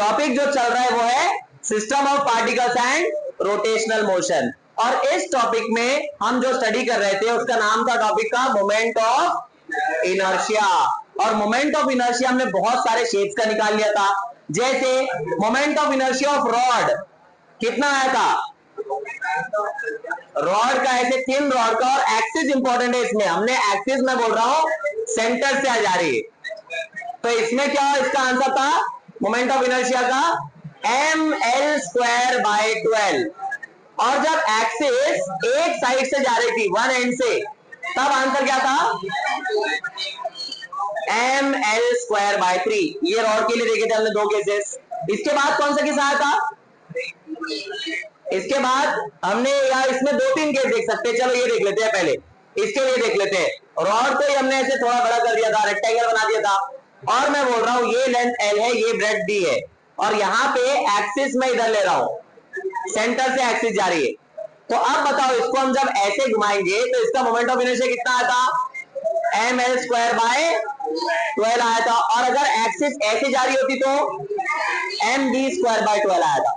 Topic जो चल रहा है वो है system of particles and rotational motion. और इस टॉपिक में हम जो स्टडी कर रहे थे उसका नाम था टॉपिक का मोमेंट ऑफ इनर्शिया। और मोमेंट ऑफ इनर्शिया हमने बहुत सारे शेप्स का निकाल लिया था। जैसे moment of inertia of rod कितना आया था, रॉड का ऐसे थिन रॉड का, और एक्सिस इंपॉर्टेंट है इसमें, हमने एक्सिस में बोल रहा हूं सेंटर से आ जा रही है। तो इसमें क्या इसका आंसर था मोमेंट ऑफ इनर्शिया का ml²/12। और जब एक्सिस एक साइड से जा रही थी वन एंड से, तब आंसर क्या था ml²/3। ये रॉड के लिए देखे थे हमने दो केसेस। इसके बाद कौन सा केस आया था, इसके बाद हमने यार इसमें दो तीन केस देख सकते हैं, चलो ये देख लेते हैं पहले, इसके लिए देख लेते हैं। रॉड को ही हमने ऐसे थोड़ा बड़ा कर दिया था, रेक्टेंगल बना दिया था, और मैं बोल रहा हूं ये लेंथ L है, ये ब्रेड्थ D है, और यहाँ पे एक्सिस में इधर ले रहा हूं, सेंटर से एक्सिस जा रही है। तो अब बताओ इसको हम जब ऐसे घुमाएंगे तो इसका मोमेंट ऑफ इनर्शिया कितना आया था ml²/12 आया था। और अगर एक्सिस ऐसे जा रही होती तो mv²/12 आया था।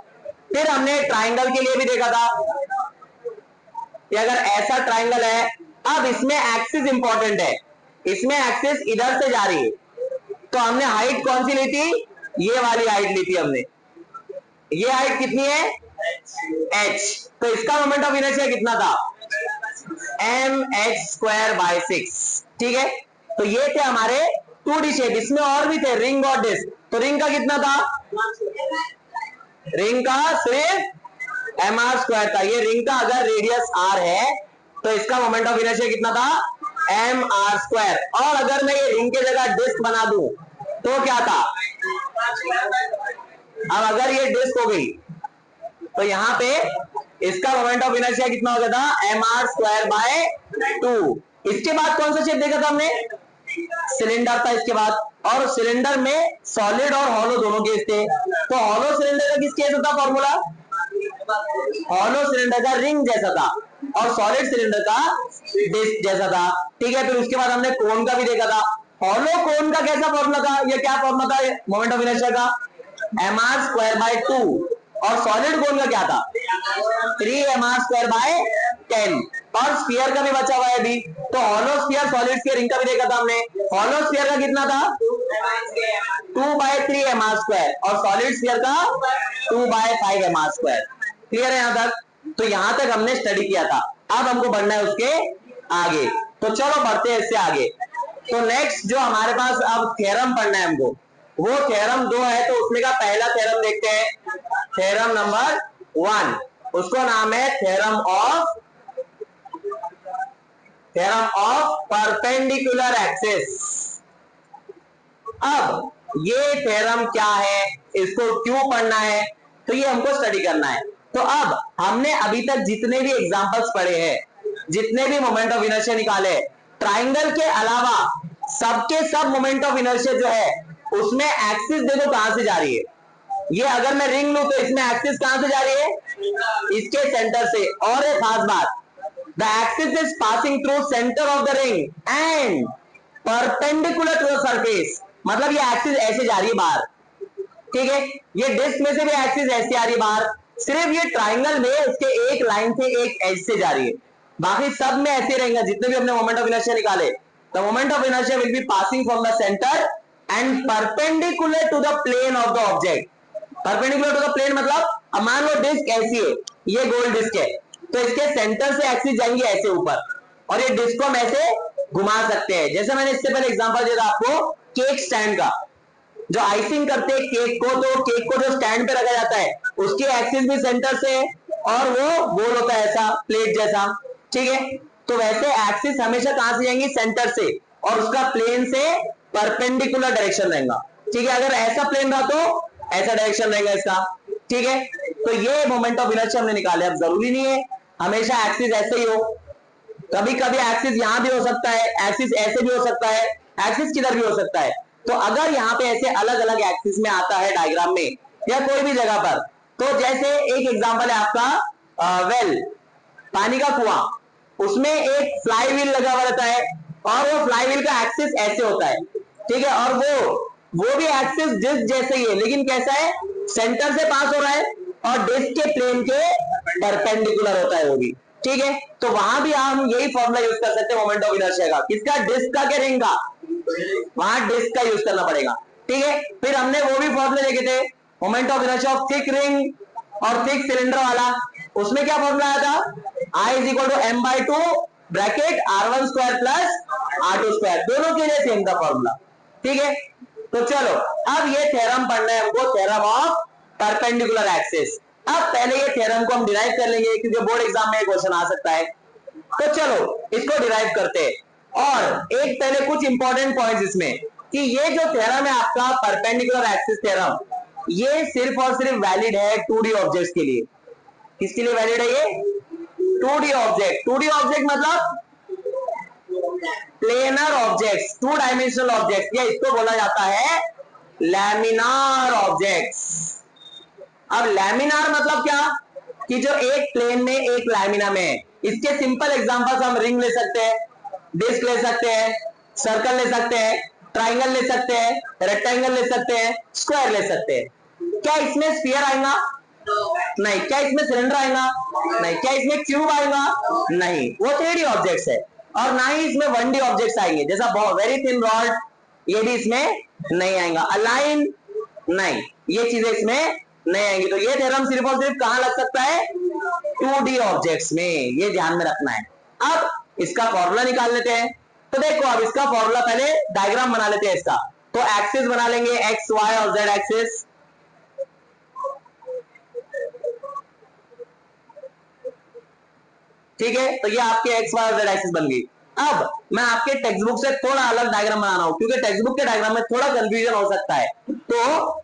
फिर हमने ट्राइंगल के लिए भी देखा था कि अगर ऐसा ट्राइंगल है, अब इसमें एक्सिस इंपॉर्टेंट है, इसमें एक्सिस इधर से जा रही है, तो हमने हाइट कौन सी ली थी, ये वाली हाइट ली थी हमने। ये हाइट कितनी है h, तो इसका मोमेंट ऑफ इनर्शिया कितना था mh²/6। ठीक है, तो ये थे हमारे 2D शेप। इसमें और भी थे, रिंग और डिस्क। तो रिंग का कितना था, रिंग का सिर्फ mr² था। ये रिंग का अगर रेडियस r है तो इसका मोमेंट ऑफ इनर्शिया कितना था mr²। और अगर मैं ये रिंग के जगह डिस्क बना दूं तो क्या था, अब अगर ये डिस्क हो गई तो यहां पे इसका मोमेंट ऑफ इनर्शिया कितना हो गया था mr²/2। इसके बाद कौन सा शेप देखा था हमने, सिलेंडर था इसके बाद। और सिलेंडर में सॉलिड और हॉलो दोनों केस थे। तो हॉलो सिलेंडर का किस केस होता फॉर्मूला, हॉलो सिलेंडर का रिंग जैसा था, और सॉलिड सिलेंडर का डिस्क जैसा था। ठीक है, फिर उसके बाद हमने कोन का भी देखा था। हॉलो कोन का कैसा फॉर्मूला था, ये क्या फॉर्मूला था मोमेंट ऑफ इनर्शिया का mr²/2। और सॉलिड कोन का क्या था 3mr²/10। और स्फीयर का भी बचा हुआ है अभी, तो हॉलो स्फीयर सॉलिड स्फीयर इनका भी देखा था हमने। हॉलो स्फीयर का कितना था 2/3mr², और सॉलिड स्फीयर का 2/5mr²। क्लियर है यहां तक, तो यहां तक हमने स्टडी किया था। अब हमको बढ़ना है उसके आगे, तो चलो बढ़ते हैं इससे आगे। तो नेक्स्ट जो हमारे पास अब थ्योरम पढ़ना है हमको, वो थ्योरम 2 है। तो उसमें का पहला थ्योरम देखते हैं, थ्योरम नंबर 1, उसको नाम है थ्योरम ऑफ परपेंडिकुलर एक्सिस। अब ये थ्योरम क्या है, इसको क्यों पढ़ना है, तो ये हमको स्टडी करना है। तो अब हमने अभी तक जितने भी एग्जांपल्स पढ़े हैं, जितने भी मोमेंट ऑफ इनर्शिया निकाले, ट्राइंगल के अलावा सबके सब मोमेंट ऑफ इनर्शिया जो है उसमें एक्सिस देखो कहां से जा रही है। ये अगर मैं रिंग लूं तो इसमें एक्सिस कहां से जा रही है, इसके सेंटर से। और एक खास बात, the axis is passing through centre of the ring and perpendicular to the surface. मतलब ये एक्सिस ऐसे जा रही है बाहर। ठीक है, ये डिस्क में से भी एक्सिस ऐसे आ रही है बाहर, सिर्फ ये ट्राइंगल में उसके एक लाइन से एक एज से जा रही है, बाकी सब में ऐसे रहेंगे जितने भी हमने मोमेंट ऑफ इनर्शिया निकाले। The moment of inertia will be passing from the centre and perpendicular to the plane of the object. Perpendicular to the plane मतलब, अब मान लो डिस्क ऐसी है, ये गोल डिस्क है, तो इसके सेंटर से एक्सिस जाएंगे ऐसे ऊपर, और ये डिस्क को हम ऐसे घुमा सकते हैं। जैसे मैंने इससे पहले एग्जांपल दिया था आपको केक स्टैंड का, जो आइसिंग करते हैं केक को, तो केक को जो स्टैंड पे रखा जाता है उसकी एक्सिस भी सेंटर से है, और वो गोल होता है ऐसा प्लेट जैसा। ठीक है, तो वैसे एक्सिस हमेशा कहां से जाएंगी, सेंटर से, और उसका प्लेन से परपेंडिकुलर डायरेक्शन रहेगा। ठीक है, अगर ऐसा प्लेन रहा तो ऐसा डायरेक्शन रहेगा इसका। ठीक है, तो ये मोमेंट ऑफ इनर्शिया हमने निकाले। अब जरूरी नहीं है हमेशा एक्सिस ऐसे ही हो, कभी कभी एक्सिस यहां भी हो सकता है, एक्सिस ऐसे भी हो सकता है, एक्सिस किधर भी हो सकता है। तो अगर यहाँ पे ऐसे अलग अलग एक्सिस में आता है डायग्राम में या कोई भी जगह पर, तो जैसे एक एग्जांपल है आपका वेल, पानी का कुआं, उसमें एक फ्लाई व्हील लगा हुआ रहता है, और वो फ्लाई व्हील का एक्सिस ऐसे होता है। ठीक है, और वो भी एक्सिस डिस्क जैसे ही है, लेकिन कैसा है सेंटर से पास हो रहा है और डिस्क के प्लेन के परपेंडिकुलर होता है वो भी, ठीक है। तो वहां भी हम यही फॉर्मूला यूज कर सकते हैं मोमेंट ऑफ इनर्शिया का, किसका, डिस्क का, क्या रिंग का, वहां डिस्क का यूज करना पड़ेगा, ठीक है। फिर हमने वो भी फॉर्मूले देखे थे moment of inertia of thick ring और थिक सिलेंडर वाला, उसमें क्या फॉर्मूला आया था, I is equal to M by two bracket R1 square plus R2 square, दोनों के लिए सेम था फॉर्मूला, ठीक है। तो चलो अब ये थ्योरम पढ़ना है हमको, थ्योरम ऑफ परपेंडिकुलर एक्सिस। अब पहले ये थ्योरम को हम डिराइव कर लेंगे क्योंकि बोर्ड एग्जाम में क्वेश्चन आ सकता है। तो चलो इसको डिराइव करते हैं और एक पहले कुछ इंपॉर्टेंट पॉइंट्स इसमें कि ये जो थ्योरम है आपका परपेंडिकुलर एक्सिस थ्योरम, ये सिर्फ और सिर्फ वैलिड है 2D ऑब्जेक्ट्स के लिए। किसके लिए वैलिड है ये, 2D ऑब्जेक्ट। 2D ऑब्जेक्ट मतलब प्लेनर ऑब्जेक्ट्स, 2 डायमेंशनल ऑब्जेक्ट्स, या इसको बोला जाता है लैमिनार ऑब्जेक्ट्स। अब लैमिनार मतलब क्या, कि जो एक प्लेन में एक लैमिना में है। इसके सिंपल एग्जांपल्स हम रिंग ले सकते हैं, डिस्क ले सकते हैं, सर्कल ले सकते हैं, ट्राइंगल ले सकते हैं, रेक्टेंगल ले सकते हैं, स्क्वायर ले सकते हैं। क्या इसमें स्फीयर आएगा, नहीं। क्या इसमें सिलेंडर आएगा, नहीं। क्या इसमें क्यूब आएगा, नहीं। वो 3D ऑब्जेक्ट्स है। और ना ही इसमें 1D ऑब्जेक्ट्स आएंगे, जैसा वेरी थिन रॉड, ये भी इसमें नहीं आएगा। अलाइन, नहीं, ये चीजें इसमें नहीं आएंगी। तो ये थ्योरम सिर्फ और सिर्फ कहां लग सकता है, 2D ऑब्जेक्ट्स में, ये ध्यान में रखना है। अब इसका फॉर्मूला निकाल लेते हैं। तो देखो अब इसका फॉर्मूला, पहले डायग्राम बना लेते हैं इसका। तो एक्सिस बना लेंगे, एक्स वाई और जेड एक्सिस। ठीक है, तो ये आपके एक्स वाई और जेड एक्सिस बन गई। अब मैं आपके टेक्स्ट बुक से थोड़ा अलग डायग्राम बना रहा हूं क्योंकि टेक्स्ट बुक के डायग्राम में थोड़ा कंफ्यूजन हो सकता है। तो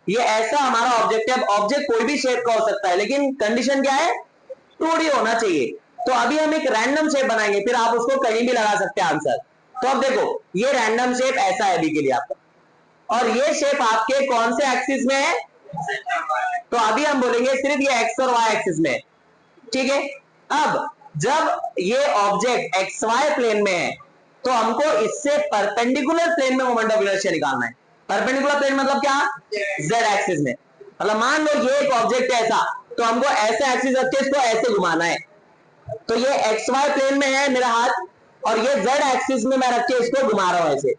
ये ऐसा हमारा ऑब्जेक्ट है, ऑब्जेक्ट कोई भी शेप का हो सकता है, लेकिन कंडीशन क्या है, 2D होना चाहिए। तो अभी हम एक रैंडम शेप बनाएंगे, फिर आप उसको कहीं भी लगा सकते हैं आंसर। तो अब देखो ये रैंडम शेप ऐसा है अभी के लिए आपका, और ये शेप आपके कौन से एक्सिस में है, तो अभी हम बोलेंगे सिर्फ ये एक्स और वाई एक्सिस में, ठीक है। अब जब ये ऑब्जेक्ट एक्स वाई प्लेन में है तो हमको इससे परपेंडिकुलर प्लेन में मोमेंट ऑफ इनर्शिया निकालना है। परपेंडिकुलर प्लेन मतलब क्या, जेड एक्सिस में। मतलब मान लो ये एक ऑब्जेक्ट है ऐसा, तो हमको ऐसे एक्सिस रख के इसको ऐसे घुमाना है। तो ये एक्स वाई प्लेन में है मेरा हाथ, और ये जेड एक्सिस में मैं रख के इसको घुमा रहा हूं ऐसे,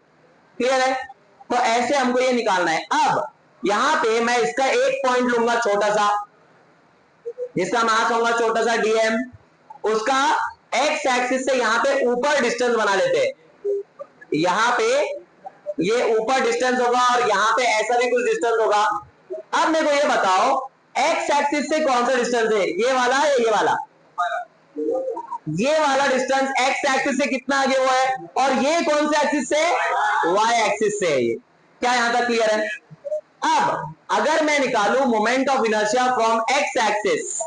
क्लियर है। तो ऐसे हमको ये निकालना है। अब यहां पे मैं इसका एक पॉइंट लूंगा छोटा सा, जिसका मास होगा छोटा सा dm, उसका एक्स एक्सिस से यहां पे ऊपर डिस्टेंस बना लेते हैं। यहां पे ये ऊपर डिस्टेंस होगा और यहां पे ऐसा भी कुछ डिस्टेंस होगा। अब मेरे को ये बताओ एक्स एक्सिस से कौन सा डिस्टेंस है, ये वाला या ये वाला, ये वाला डिस्टेंस एक्स एक्सिस से कितना आगे हुआ है, और ये कौन से एक्सिस से, वाई एक्सिस से है। ये क्या यहां तक क्लियर है। अब अगर मैं निकालू moment of inertia from X axis,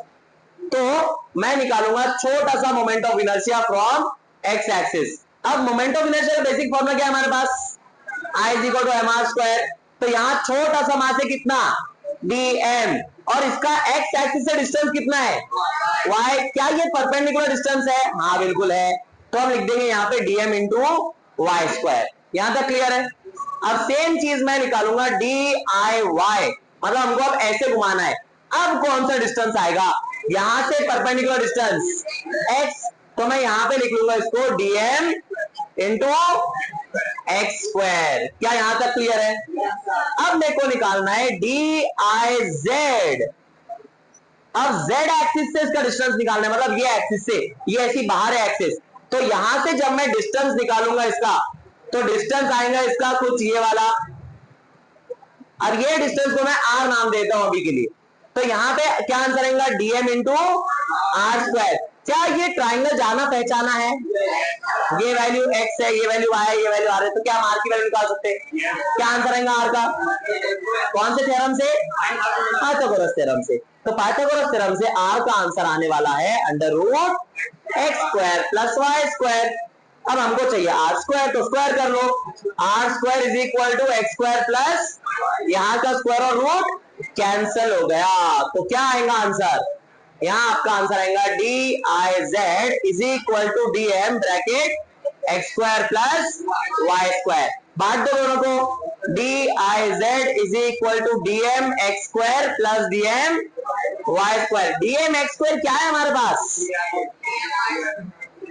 तो मैं निकालूंगा छोटा सा moment of inertia from X axis. अब मोमेंट ऑफ इनर्शिया का बेसिक फॉर्मूला क्या है हमारे पास, I is equal to M R square. तो यहां छोटा सा मास है कितना, dm, और इसका एक्स एक्सिस से डिस्टेंस कितना है, y। क्या ये परपेंडिकुलर डिस्टेंस है, हाँ बिल्कुल है। तो हम लिख देंगे यहाँ पे dm इंटू वाई स्क्वायर। यहां तक क्लियर है। अब सेम चीज मैं निकालूंगा diy, मतलब हमको अब ऐसे घुमाना है। अब कौन सा डिस्टेंस आएगा, यहां से परपेंडिकुलर डिस्टेंस x, तो मैं यहां पे लिख लूंगा इसको dm इंटू एक्स स्क्वायर। क्या यहां तक क्लियर है। अब मेरे को निकालना है diz। अब z एक्सिस से इसका डिस्टेंस निकालना है, मतलब ये एक्सिस से, ये ऐसी बाहर है एक्सिस। तो यहां से जब मैं डिस्टेंस निकालूंगा इसका, तो डिस्टेंस आएगा इसका कुछ ये वाला, और ये डिस्टेंस को मैं r नाम देता हूं अभी के लिए। तो यहां पे क्या आंसर आएगा, dm इंटू आर स्क्वायर। क्या ये ट्राइंगल जाना पहचाना है, ये वैल्यू x है, ये वैल्यू y है, ये वैल्यू r है, तो क्या हम r की वैल्यू निकाल सकते हैं। क्या आंसर आएगा r का, कौन से थ्योरम से, पाइथागोरस थ्योरम से। तो पाइथागोरस थ्योरम से r का आंसर आने वाला है under root x square plus Y square. अब हमको चाहिए आर स्क्वायर, तो स्क्वायर कर लो, r square is equal to x square plus यहां का स्क्वायर और रूट कैंसिल हो गया। तो क्या आएगा आंसर, यहां आपका आंसर आएगा D I Z is equal to dm bracket X square plus Y square. बांट दो दोनों को, D I Z is equal to D M X square plus D M Y square. D M X square क्या है हमारे पास,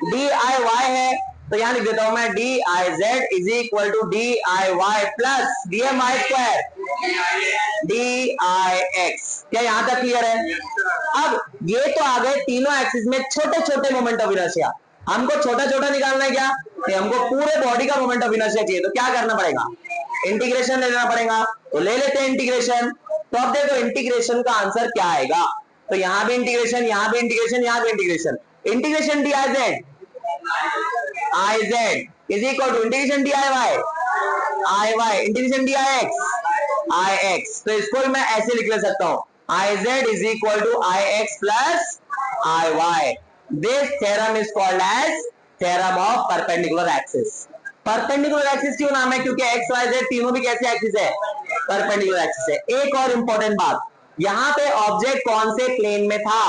D I Y है, तो यहां लिख देता हूं मैं D I Z is equal to D I Y plus D M Y square D I X. क्या यहां तक क्लियर है? अब ये तो आ गए तीनों एक्सिस में छोटे छोटे मोमेंट ऑफ इनर्शिया। हमको छोटा छोटा निकालना है क्या, तो हमको पूरे बॉडी का मोमेंट ऑफ इनर्शिया चाहिए, तो क्या करना पड़ेगा, इंटीग्रेशन ले लेना पड़ेगा। तो ले लेते हैं इंटीग्रेशन। तो अब देखो इंटीग्रेशन का आंसर क्या आएगा, तो यहां भी इंटीग्रेशन, यहां भी इंटीग्रेशन, यहां भी integration. Integration D I Z is equal to integration D I Y integration D I X. तो इसको मैं ऐसे लिख ले सकता हूं, I Z is equal to I x plus I Y. This theorem is called as theorem of perpendicular axis. Perpendicular axis क्यों नाम है, क्योंकि एक्स वाई जेड तीनों भी कैसे एक्सिस है, परपेंडिकुलर एक्सिस है। एक और इंपॉर्टेंट बात, यहाँ पे ऑब्जेक्ट कौन से प्लेन में था,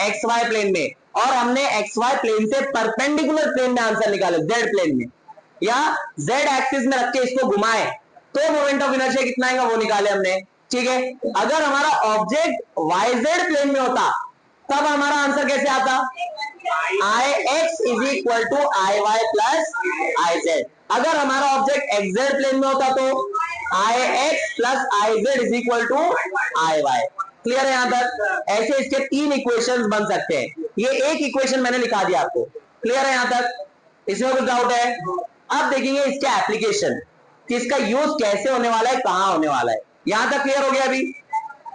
एक्स वाई प्लेन में, और हमने एक्स वाई प्लेन से परपेंडिकुलर प्लेन में आंसर निकाले, जेड प्लेन में, या जेड एक्सिस में रख के इसको घुमाए तो मोमेंट ऑफ इनर्शिया कितना आएगा वो निकाले हमने। ठीक है, अगर हमारा ऑब्जेक्ट वाई जेड प्लेन में होता तब हमारा आंसर कैसे आता, I x is equal to I Y plus I z. अगर हमारा ऑब्जेक्ट एक्स जेड प्लेन में होता तो I x plus I Z is equal to I y. Clear है यहां तक? ऐसे इसके तीन इक्वेशंस बन सकते हैं, ये एक इक्वेशन मैंने लिखा दिया आपको। क्लियर है यहां तक? इसमें कुछ डाउट है? अब देखेंगे इसके एप्लीकेशन कि इसका यूज कैसे होने वाला है, कहां होने वाला है। यहां तक क्लियर हो गया अभी?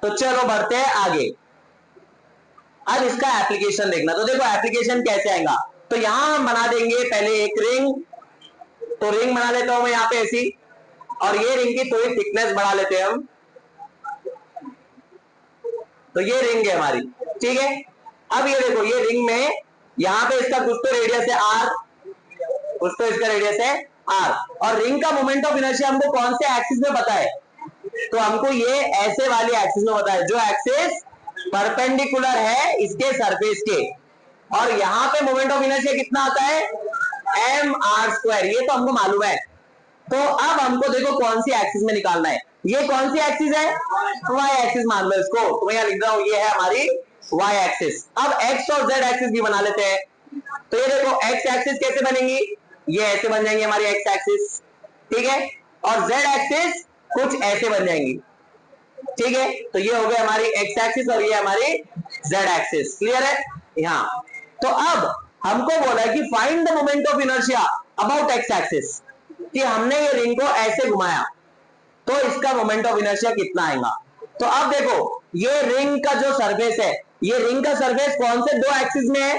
तो चलो बढ़ते हैं आगे। अब इसका एप्लीकेशन देखना, तो देखो एप्लीकेशन कैसे आएगा। तो यहां हम बना देंगे पहले एक रिंग, तो रिंग बना लेता हूं मैं यहां पे ऐसी, और ये रिंग की थोड़ी थिकनेस बढ़ा लेते हैं हम। तो ये रिंग है हमारी, ठीक है। अब ये देखो ये रिंग में यहां पे इसका कुछ तो रेडियस है आर, कुछ तो इसका रेडियस है आर, और रिंग का मोमेंट ऑफ इनर्शिया हमको कौन से एक्सिस में पता है, तो हमको ये ऐसे वाली एक्सिस में पता है, जो एक्सिस परपेंडिकुलर है इसके सरफेस के, और यहां पे मोमेंट ऑफ इनर्शिया कितना आता है, एम आर स्क्वायर, ये तो हमको मालूम है। तो अब हमको देखो कौन सी एक्सिस में निकालना है, ये कौन सी एक्सिस है, वाई एक्सिस मान लो इसको, तो मैं यहां लिख रहा हूं ये है हमारी वाई एक्सिस। अब एक्स और जेड एक्सिस भी बना लेते हैं। तो ये देखो एक्स एक्सिस कैसे बनेंगी, ये ऐसे बन जाएंगे हमारी एक्स एक्सिस, ठीक है, और जेड एक्सिस कुछ ऐसे बन जाएंगी, ठीक है। तो ये हो गई हमारी एक्स एक्सिस और ये हमारी जेड एक्सिस। क्लियर है यहाँ? तो अब हमको बोला कि find the moment of inertia about X axis, कि हमने ये रिंग को ऐसे घुमाया तो इसका मोमेंट ऑफ इनर्शिया कितना आएगा। तो अब देखो ये रिंग का जो सरफेस है, ये रिंग का सरफेस कौन से दो एक्सिस में है,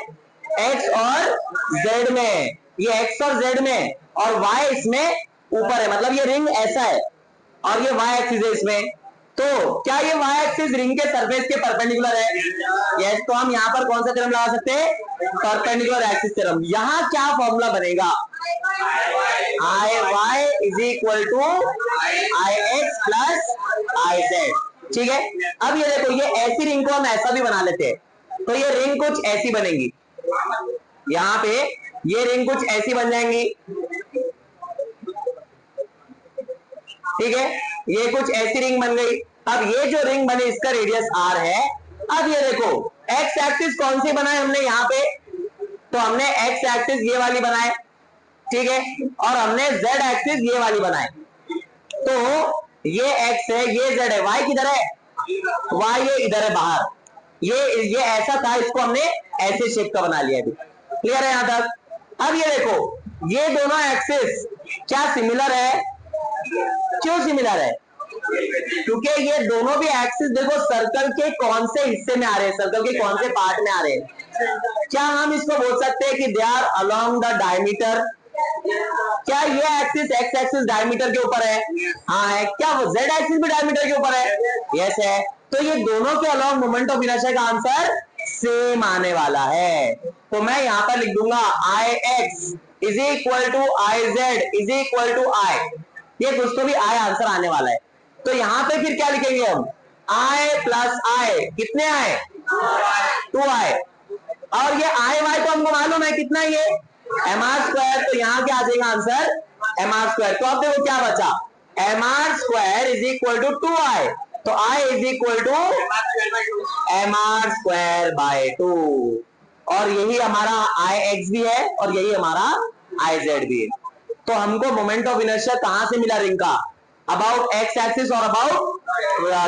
एक्स और जेड में है, ये एक्स और जेड में, और वाई इसमें ऊपर है, मतलब ये रिंग ऐसा है और ये वाई एक्सिस है इसमें। तो क्या ये वाई एक्सिस रिंग के सरफेस के परपेंडिकुलर है? यस, तो हम यहां पर कौन सा थ्योरम लगा सकते हैं, परपेंडिकुलर एक्सिस थ्योरम। यहां क्या फॉर्मूला बनेगा, I y is equal to I x plus I z, ठीक है। अब ये देखो ये ऐसी रिंग को हम ऐसा भी बना लेते हैं, तो ये रिंग कुछ ऐसी बनेगी, यहां पे ये रिंग कुछ ऐसी बन जाएंगी, ठीक है, ये कुछ ऐसी रिंग बन गई। अब ये जो रिंग बनी इसका रेडियस आर है। अब ये देखो एक्स एक्सिस कौन सी बनाए हमने यहाँ पे, तो हमने एक्स एक्सिस ये वाली बनाए, ठीक है, और हमने जेड एक्सिस ये वाली बनाए। तो ये एक्स है, ये जेड है, वाई किधर है, वाई ये इधर है बाहर, ये ऐसा था, इसको हमने ऐसे शेप का बना लिया अभी। क्लियर है यहां तक? अब ये देखो ये दोनों एक्सिस क्या सिमिलर है, क्यों सिमिलर है, क्योंकि ये दोनों भी एक्सिस देखो सर्कल के कौन से हिस्से में आ रहे हैं, सर्कल के कौन से पार्ट में आ रहे हैं। क्या हम इसको बोल सकते हैं कि they are along the diameter? क्या ये एक्सिस एक्स एक्सिस डायमीटर के ऊपर है? हाँ है। क्या वो जेड एक्सिस भी डायमीटर के ऊपर है? यस है। तो ये दोनों के अलोंग मोमेंट ऑफ इनर्शिया का आंसर सेम आने वाला है। तो मैं यहां पर लिख दूंगा I x is equal to I Z is equal to I, ये कुछ तो भी आई आंसर आने वाला है। तो यहां पे फिर क्या लिखेंगे हम, आई प्लस आई, कितने आए, 2i, और ये आई वाई तो हमको मालूम है कितना, ये एम आर स्क्वायर, तो यहां क्या आ जाएगा आंसर, एम आर स्क्वायर। तो अब देखो क्या बचा, M R square is equal to 2i, तो i is equal to M R square by 2, और यही हमारा आई एक्स भी है और यही हमारा आई जेड भी है। तो हमको मोमेंट ऑफ इनर्शिया कहां से मिला रिंग का? अबाउट एक्स एक्सिस और अबाउट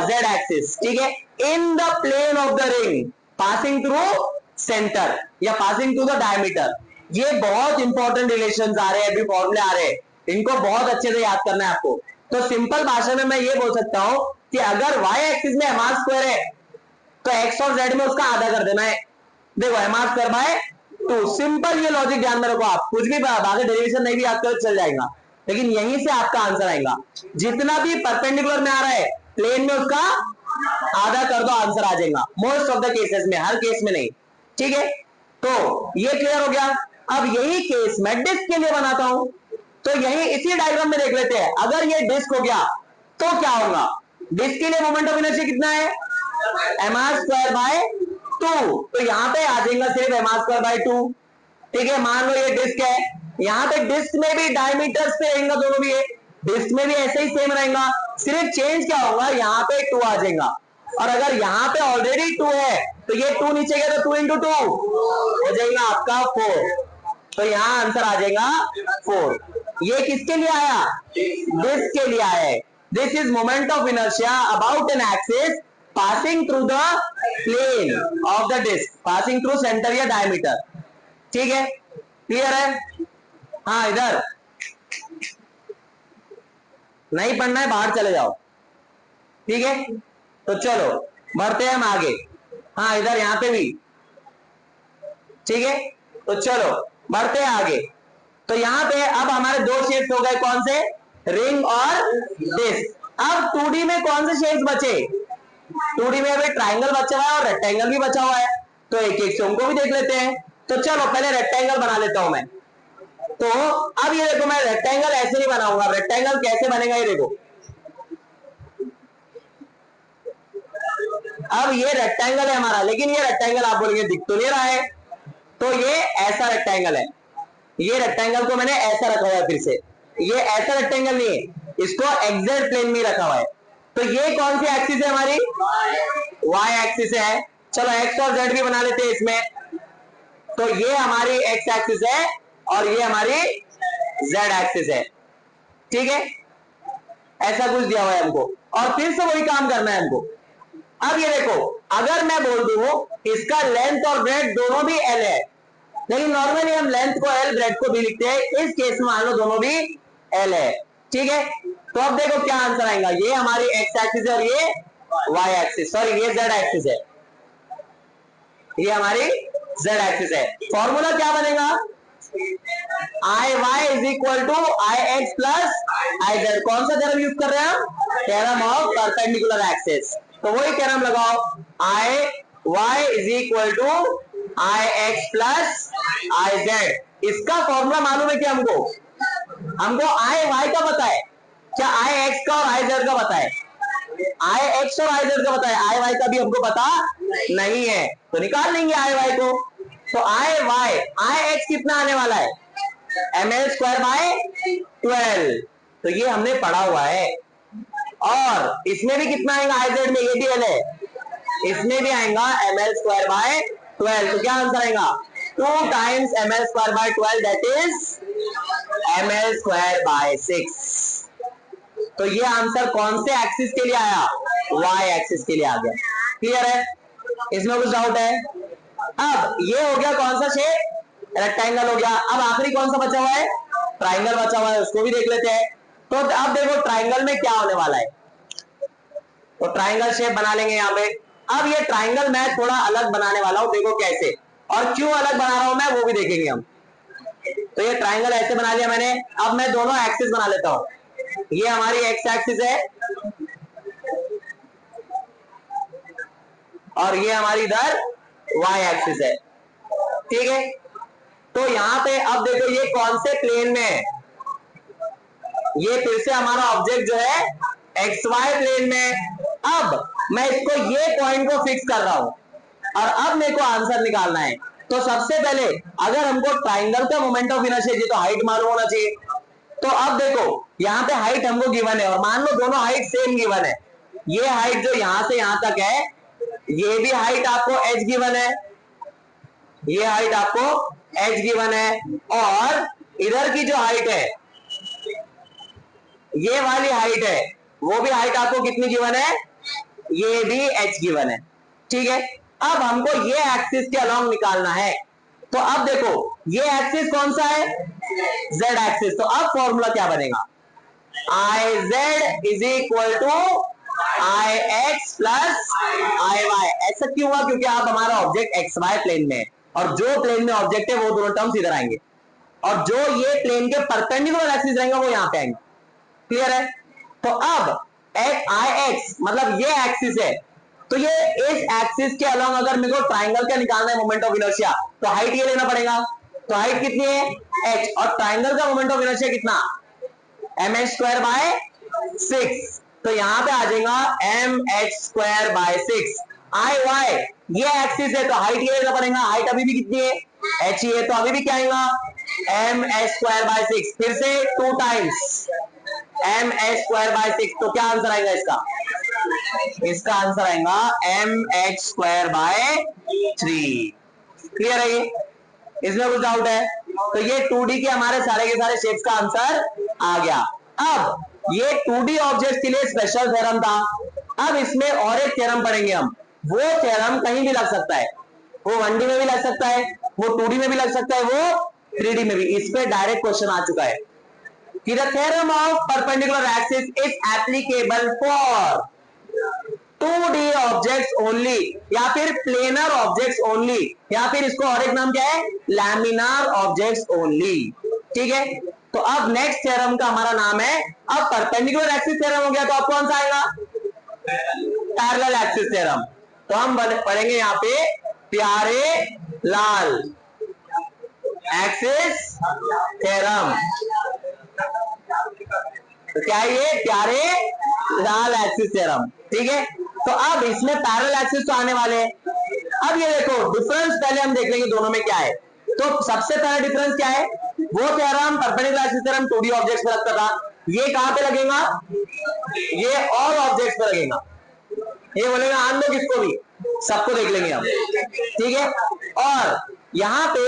जेड एक्सिस, ठीक है, in the plane of the ring passing through centre या पासिंग थ्रू द डायमीटर। ये बहुत इंपॉर्टेंट रिलेशंस आ रहे हैं, अभी फॉर्मूले आ रहे हैं, इनको बहुत अच्छे से याद करना है आपको। तो सिंपल भाषा में मैं ये बोल सकता हूं कि अगर y एक्सिस में एम आर स्क्वायर है तो x और z में उसका आधा कर देना है। देखो M R square by 2, simple, ये लॉजिक ध्यान में रखो। आप कुछ भी बाकी डेरिवेशन नहीं भी याद करो चल जाएगा, लेकिन यहीं से आपका आंसर आएगा। जितना भी परपेंडिकुलर में आ रहा है प्लेन में उसका आधा कर दो, आंसर आ जाएगा मोस्ट ऑफ द केसेस में, हर केस में नहीं, ठीक है। तो ये क्लियर हो गया। अब यही केस मैं डिस्क के लिए बनाता हूं, तो यही इसी डायग्राम में देख लेते हैं। अगर ये डिस्क हो गया तो क्या होगा? डिस्क के लिए मोमेंट ऑफ इनर्शिया कितना है? एम आर स्क्वायर बाय 2, तो यहां पे आ जाएगा सिर्फ एम आर स्क्वायर बाय 2, ठीक है। मान लो ये डिस्क है, यहां पे डिस्क में भी डायमीटर्स पे रहेगा दोनों भी, डिस्क में भी ऐसे ही सेम रहेगा, सिर्फ चेंज क्या होगा, यहां पे 2 आ जाएगा। और अगर यहां पे ऑलरेडी 2 है तो ये 2 नीचे गया तो 2 इंटू 2 हो जाएगा आपका 4, तो यहां आंसर आ जाएगा 4। ये किसके लिए आया? डिस्क के लिए आया है। This is moment of inertia about an axis passing through the plane of the disc, passing through centre या डायमीटर, ठीक है, क्लियर है? हाँ, इधर नहीं पढ़ना है, बाहर चले जाओ, ठीक है। तो चलो बढ़ते हैं हम आगे। हाँ, इधर यहां पे भी, ठीक है। तो चलो बढ़ते हैं आगे। तो यहां पे अब हमारे दो शेप्स हो गए, कौन से? रिंग और डिस्क। अब 2D में कौन से शेप्स बचे? 2D में अभी ट्राइंगल बचा हुआ है और रेक्टेंगल भी बचा हुआ है, तो एक एक से उनको भी देख लेते हैं। तो चलो पहले रेक्टेंगल बना लेता हूं मैं। तो अब ये देखो, मैं रेक्टेंगल ऐसे नहीं बनाऊंगा। रेक्टेंगल कैसे बनेगा ये देखो। अब ये रेक्टेंगल है हमारा, लेकिन ये रेक्टेंगल आप बोलेंगे दिख तो नहीं रहा है, तो ये ऐसा रेक्टेंगल है। ये रेक्टेंगल को मैंने ऐसा रखा हुआ है, फिर से ये ऐसा रेक्टेंगल नहीं है, इसको एक्जेक्ट प्लेन में रखा हुआ है। तो ये कौन सी एक्सिस है हमारी? वाई एक्सिस है। चलो एक्स और जेड भी बना लेते हैं इसमें। तो ये हमारी एक्स एक्सिस है और ये हमारी जेड एक्सिस है, ठीक है। ऐसा कुछ दिया हुआ है हमको और फिर से वही काम करना है हमको। अब ये देखो, अगर मैं बोल दूं इसका लेंथ और ब्रेड दोनों भी एल है, लेकिन नॉर्मली हम लेंथ को एल, ब्रेड को भी लिखते हैं, इस केस में मान लो दोनों भी एल है, ठीक है। तो अब देखो क्या आंसर आएगा। ये हमारी एक्स एक्सिस है और ये वाई एक्सिस, सॉरी ये जेड एक्सिस है, ये हमारी जेड एक्सिस है। फॉर्मूला क्या बनेगा? I y is equal to I x plus I z. कौन सा थ्योरम यूज कर रहे हैं हम? Theorem of perpendicular axis. तो वही थ्योरम लगाओ, I y is equal to I x plus I z. इसका फॉर्मूला मालूम है क्या हमको? हमको आई वाई का पता है क्या? आई एक्स का और आई जेड का पता है? आई एक्स और आई जेड का पता है, आई वाई का भी हमको पता नहीं है, तो निकाल लेंगे आई वाई को। तो आई वाई, आई एक्स कितना आने वाला है? एम एल स्क्वायर बाय 12, तो ये हमने पढ़ा हुआ है। और इसमें भी कितना आएगा? आई जेड में ये भी एल है, इसमें भी आएगा एम एल स्क्वायर बाय 12, तो क्या आंसर आएगा? 2 times M L square by 12, that is M L square by 6। तो ये आंसर कौन से एक्सिस के लिए आया? वाई एक्सिस के लिए आ गया। क्लियर है? इसमें कुछ डाउट है? अब ये हो गया कौन सा शेप? रेक्टेंगल हो गया। अब आखिरी कौन सा बचा हुआ है? ट्राइंगल बचा हुआ है, उसको भी देख लेते हैं। तो अब देखो ट्राइंगल में क्या होने वाला है, तो ट्राइंगल शेप बना लेंगे यहाँ पे। अब ये ट्राइंगल मैं थोड़ा अलग बनाने वाला हूं, देखो कैसे और क्यों अलग बना रहा हूं मैं, वो भी देखेंगे हम। तो ये ट्राइंगल ऐसे बना लिया मैंने। अब मैं दोनों एक्सिस बना लेता हूं। ये हमारी एक्स एक्सिस है और ये हमारी इधर वाई एक्सिस है, ठीक है। तो यहां पे अब देखो ये कौन से प्लेन में है? ये फिर से हमारा ऑब्जेक्ट जो है एक्स वाई प्लेन में। अब मैं इसको ये पॉइंट को फिक्स कर रहा हूं और अब मेरे को आंसर निकालना है। तो सबसे पहले अगर हमको ट्राइंगल का मोमेंट ऑफ इनर्शिया चाहिए तो हाइट मालूम होना चाहिए, तो अब देखो यहाँ पे हाइट हमको गिवन है और मान लो दोनों हाइट सेम गिवन है। ये हाइट जो यहां से यहां तक है, ये भी हाइट आपको h गिवन है, ये हाइट आपको h गिवन है, और इधर की जो हाइट है, ये वाली हाइट है, वो भी हाइट आपको कितनी गिवन है, ये भी h गिवन है। ठीक है, अब हमको ये एक्सिस के अलोंग निकालना है। तो अब देखो ये एक्सिस कौन सा है, z एक्सिस। तो अब फॉर्मूला क्या बनेगा, I Z is equal to I x plus I Y. ऐसा क्यों हुआ, क्योंकि आप हमारा ऑब्जेक्ट एक्स वाई प्लेन में है और जो प्लेन में ऑब्जेक्ट है वो दोनों टर्म्स इधर आएंगे, और जो ये प्लेन के परपेंडिकुलर एक्सिस रहेंगे वो यहां पे आएंगे। क्लियर है। तो अब आई एक्स मतलब ये एक्सिस है, तो ये इस एक्सिस के अलोंग अगर मेरे को ट्राइंगल का निकालना है मोमेंट ऑफ इनर्शिया, तो हाइट ये लेना पड़ेगा। तो हाइट कितनी है h, और ट्राइंगल का मोमेंट ऑफ इनर्शिया कितना, एम एच स्क्वायर बाय 6। तो यहां पे आ जाएगा M H square by 6। I Y ये एक्सिस है, तो हाइट ये लेना पड़ेगा, हाइट अभी भी कितनी है h ही है, तो अभी भी क्या आएगा एम एच स्क्वायर बाय 6, फिर से 2 times M H square by 6। तो क्या आंसर आएगा इसका, इसका आंसर आएगा M H square by 3। Clear है, ये इसमें कुछ डाउट है। तो ये 2D के हमारे सारे के सारे शेप्स का आंसर आ गया। अब ये 2D ऑब्जेक्ट के लिए स्पेशल थ्योरम था, अब इसमें और एक थ्योरम पढ़ेंगे हम। वो थ्योरम कहीं भी लग सकता है, वो 1D में भी लग सकता है, वो 2D में भी लग सकता है, वो 3D में भी। इस पे डायरेक्ट क्वेश्चन आ चुका है कि the theorem of perpendicular axis is applicable for 2D objects only, या फिर प्लेनर ऑब्जेक्ट्स ओनली, या फिर इसको और एक नाम क्या है, लैमिनार ऑब्जेक्ट्स ओनली। ठीक है, तो अब नेक्स्ट थ्योरम का हमारा नाम है, अब परपेंडिकुलर एक्सिस थ्योरम हो गया, तो अब कौन सा आएगा, पैरेलल एक्सिस थ्योरम। तो हम पढ़ेंगे यहाँ पे प्यारे लाल एक्सिस थ्योरम। तो क्या ये प्यारे लाल एक्सिस थ्योरम। ठीक है, तो अब इसमें पैरेलल एक्सिस तो आने वाले हैं। अब ये देखो डिफरेंस पहले हम देख लेंगे दोनों में क्या है। तो सबसे पहला डिफरेंस क्या है, वो theorem perpendicular axis theorem 2D objects पे लगता था, ये कहां पे लगेगा, ये ऑल ऑब्जेक्ट्स पे लगेगा। ये बोलेगा आन दो किसको भी, सबको देख लेंगे हम। ठीक है, और यहाँ पे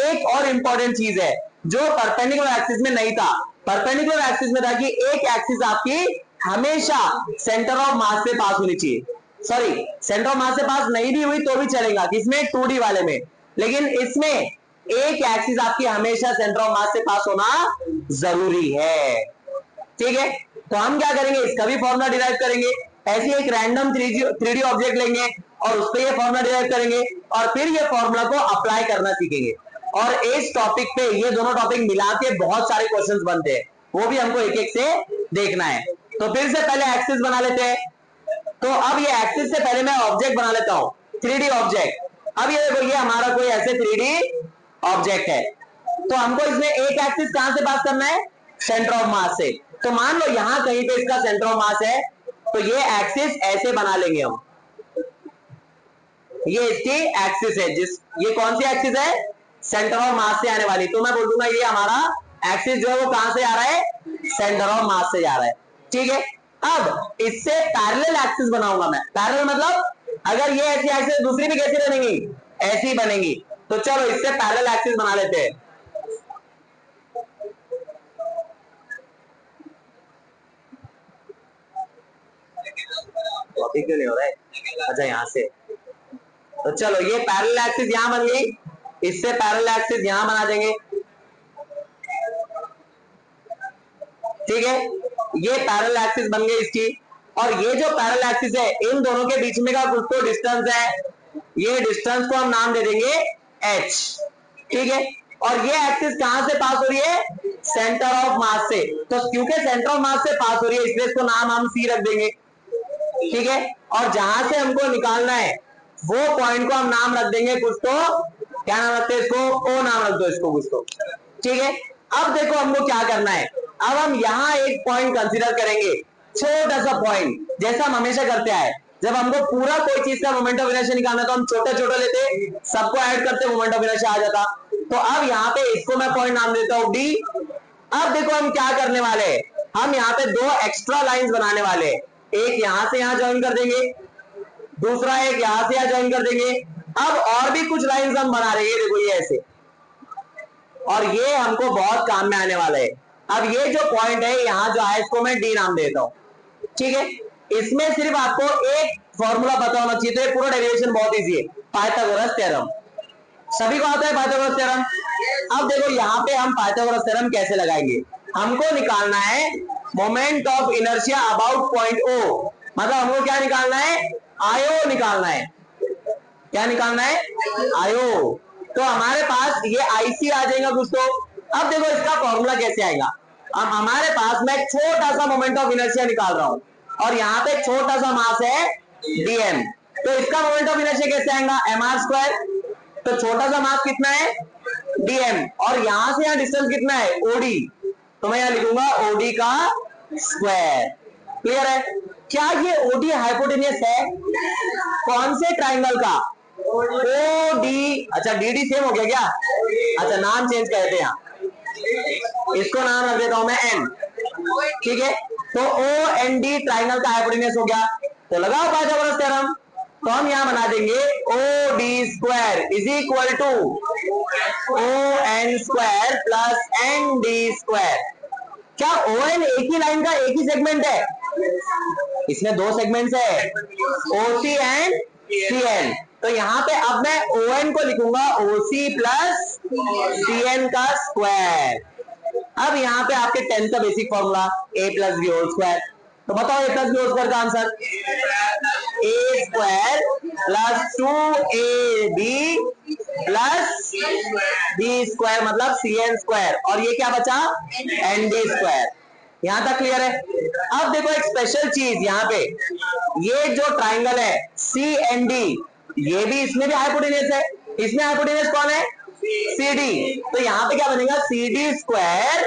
एक और इंपॉर्टेंट चीज है जो परपेंडिकुलर एक्सिस में नहीं था। परपेंडिकुलर एक्सिस में था कि एक एक्सिस आपकी हमेशा सेंटर ऑफ मास से पास होनी चाहिए, सॉरी सेंटर ऑफ मास से पास नहीं भी हुई तो भी चलेगा, किसमें 2D वाले में, लेकिन इसमें एक एक्सिस आपकी हमेशा सेंटर ऑफ मास से पास होना जरूरी है। ठीक है, तो हम क्या करेंगे, इसका भी फॉर्मूला डिराइव करेंगे। ऐसे एक रैंडम 3D ऑब्जेक्ट लेंगे और उस पर ये फॉर्मूला डिराइव करेंगे, और फिर ये फॉर्मूला को अप्लाई करना सीखेंगे। और इस टॉपिक पे ये दोनों टॉपिक मिला के बहुत सारे क्वेश्चंस बनते हैं, वो भी हमको एक एक से देखना है। तो फिर से पहले एक्सिस बना लेते हैं। तो अब ये एक्सिस से पहले मैं ऑब्जेक्ट बना लेता हूं, 3D ऑब्जेक्ट। अब ये देखो ये हमारा कोई ऐसे 3D ऑब्जेक्ट है, तो हमको इसमें एक एक्सिस कहां से पास करना है, सेंटर ऑफ मास से। तो मान लो यहां कहीं पे इसका सेंटर ऑफ मास है, तो ये एक्सिस ऐसे बना लेंगे हम, ये इसकी एक्सिस है, जिस ये कौन सी एक्सिस है, सेंटर ऑफ मास से आने वाली। तो मैं बोल दूंगा ये हमारा एक्सिस जो है वो कहां से आ रहा है, सेंटर ऑफ मास से जा रहा है। ठीक है, अब इससे पैरेलल एक्सिस बनाऊंगा मैं। पैरेलल मतलब अगर ये ऐसी एक्सिस दूसरी भी कैसी बनेगी, ऐसी बनेगी। तो चलो इससे पैरेलल एक्सिस बना लेते हैं। क्यों नहीं हो रहा है, अच्छा यहां से। तो चलो ये पैरेलल एक्सिस यहां बन गई, इससे पैरेलल एक्सिस यहां बना देंगे। ठीक है, ये पैरेलल एक्सिस बन गई इसकी, और ये जो पैरेलल एक्सिस है इन दोनों के बीच में का कुछ तो डिस्टेंस है, ये डिस्टेंस को हम नाम दे देंगे h। ठीक है, और ये एक्सिस कहां से पास हो रही है, सेंटर ऑफ मास से। तो क्योंकि सेंटर ऑफ मास से पास हो रही है इसलिए इसको नाम हम c रख देंगे। ठीक है, और जहां से हमको निकालना है वो पॉइंट को हम नाम रख देंगे कुछ तो, क्या नाम रखते हैं इसको, ओ नाम रख दो इसको कुछ तो। ठीक है, अब देखो हमको क्या करना है, अब हम यहां एक पॉइंट कंसीडर करेंगे, छोटा सा पॉइंट, जैसा हम हमेशा करते आए। जब हमको पूरा कोई चीज का मोमेंट ऑफ इनर्शिया निकालना तो हम छोटे छोटे लेते, सबको ऐड करते मोमेंट ऑफ इनर्शिया आ जाता। तो अब यहाँ पे इसको मैं पॉइंट नाम देता हूं डी। अब देखो हम क्या करने वाले, हम यहाँ पे दो एक्स्ट्रा लाइंस बनाने वाले, एक यहां से यहां ज्वाइन कर देंगे, दूसरा एक यहां से यहां ज्वाइन कर देंगे। अब और भी कुछ लाइंस हम बना रहे हैं, देखो ये ऐसे, और ये हमको बहुत काम में आने वाला है। अब ये जो पॉइंट है यहां जो है इसको मैं डी नाम देता हूं, ठीक है। इसमें सिर्फ आपको एक फॉर्मूला पता होना चाहिए, तो ये पूरा डेरिवेशन बहुत इजी है, पाइथागोरस थ्योरम। सभी को आता है पाइथागोरस थ्योरम। अब देखो यहाँ पे हम पाइथागोरस थ्योरम कैसे लगाएंगे, हमको निकालना है moment of inertia about point O, मतलब हमको क्या निकालना है, आयो निकालना है। क्या निकालना है, आयो। तो हमारे पास ये आईसी आ जाएगा कुछ तो। अब देखो इसका फॉर्मूला कैसे आएगा, अब हमारे पास मैं एक छोटा सा मोमेंट ऑफ इनर्शिया निकाल रहा हूं और यहाँ पे छोटा सा मास है डीएम, तो इसका मोमेंट ऑफ इनर्शिया कैसे आएगा, एम आर स्क्वायर। तो छोटा सा मास कितना है, डीएम, और यहां से यहां डिस्टेंस कितना है, ओडी, तो मैं यहां लिखूंगा ओडी का स्क्वायर। क्लियर है। क्या ये ओडी हाइपोटेनियस है, कौन से ट्राइंगल का, ओडी। अच्छा डीडी सेम हो गया क्या, अच्छा नाम चेंज करते हैं, इसको नाम रख देता हूं मैं एन, ठीक है। तो ओ एन डी ट्राइंगल का हाइपोटेनियस हो गया, तो लगाओ पाइथागोरस थ्योरम। तो हम यहां बना देंगे O D square is equal to O N square plus N D square. क्या ओ एन एक ही लाइन का एक ही सेगमेंट है, इसमें दो सेगमेंट्स है, ओ सी एंड सी एन। तो यहाँ पे अब मैं ओ एन को लिखूंगा O C plus C N का स्क्वायर। अब यहाँ पे आपके 10th का basic formula a plus b whole square, तो बताओ a plus b whole square का answer, a square plus 2ab plus b square मतलब सी एन स्क्वायर, और ये क्या बचा, एन डी स्क्वायर। यहां तक क्लियर है। अब देखो एक स्पेशल चीज यहाँ पे, ये जो ट्राइंगल है सी एन डी, ये भी इसमें भी हाइपोटेनियस है, इसमें हाइपोटेनियस कौन है, सी डी। तो यहाँ पे क्या बनेगा, C D square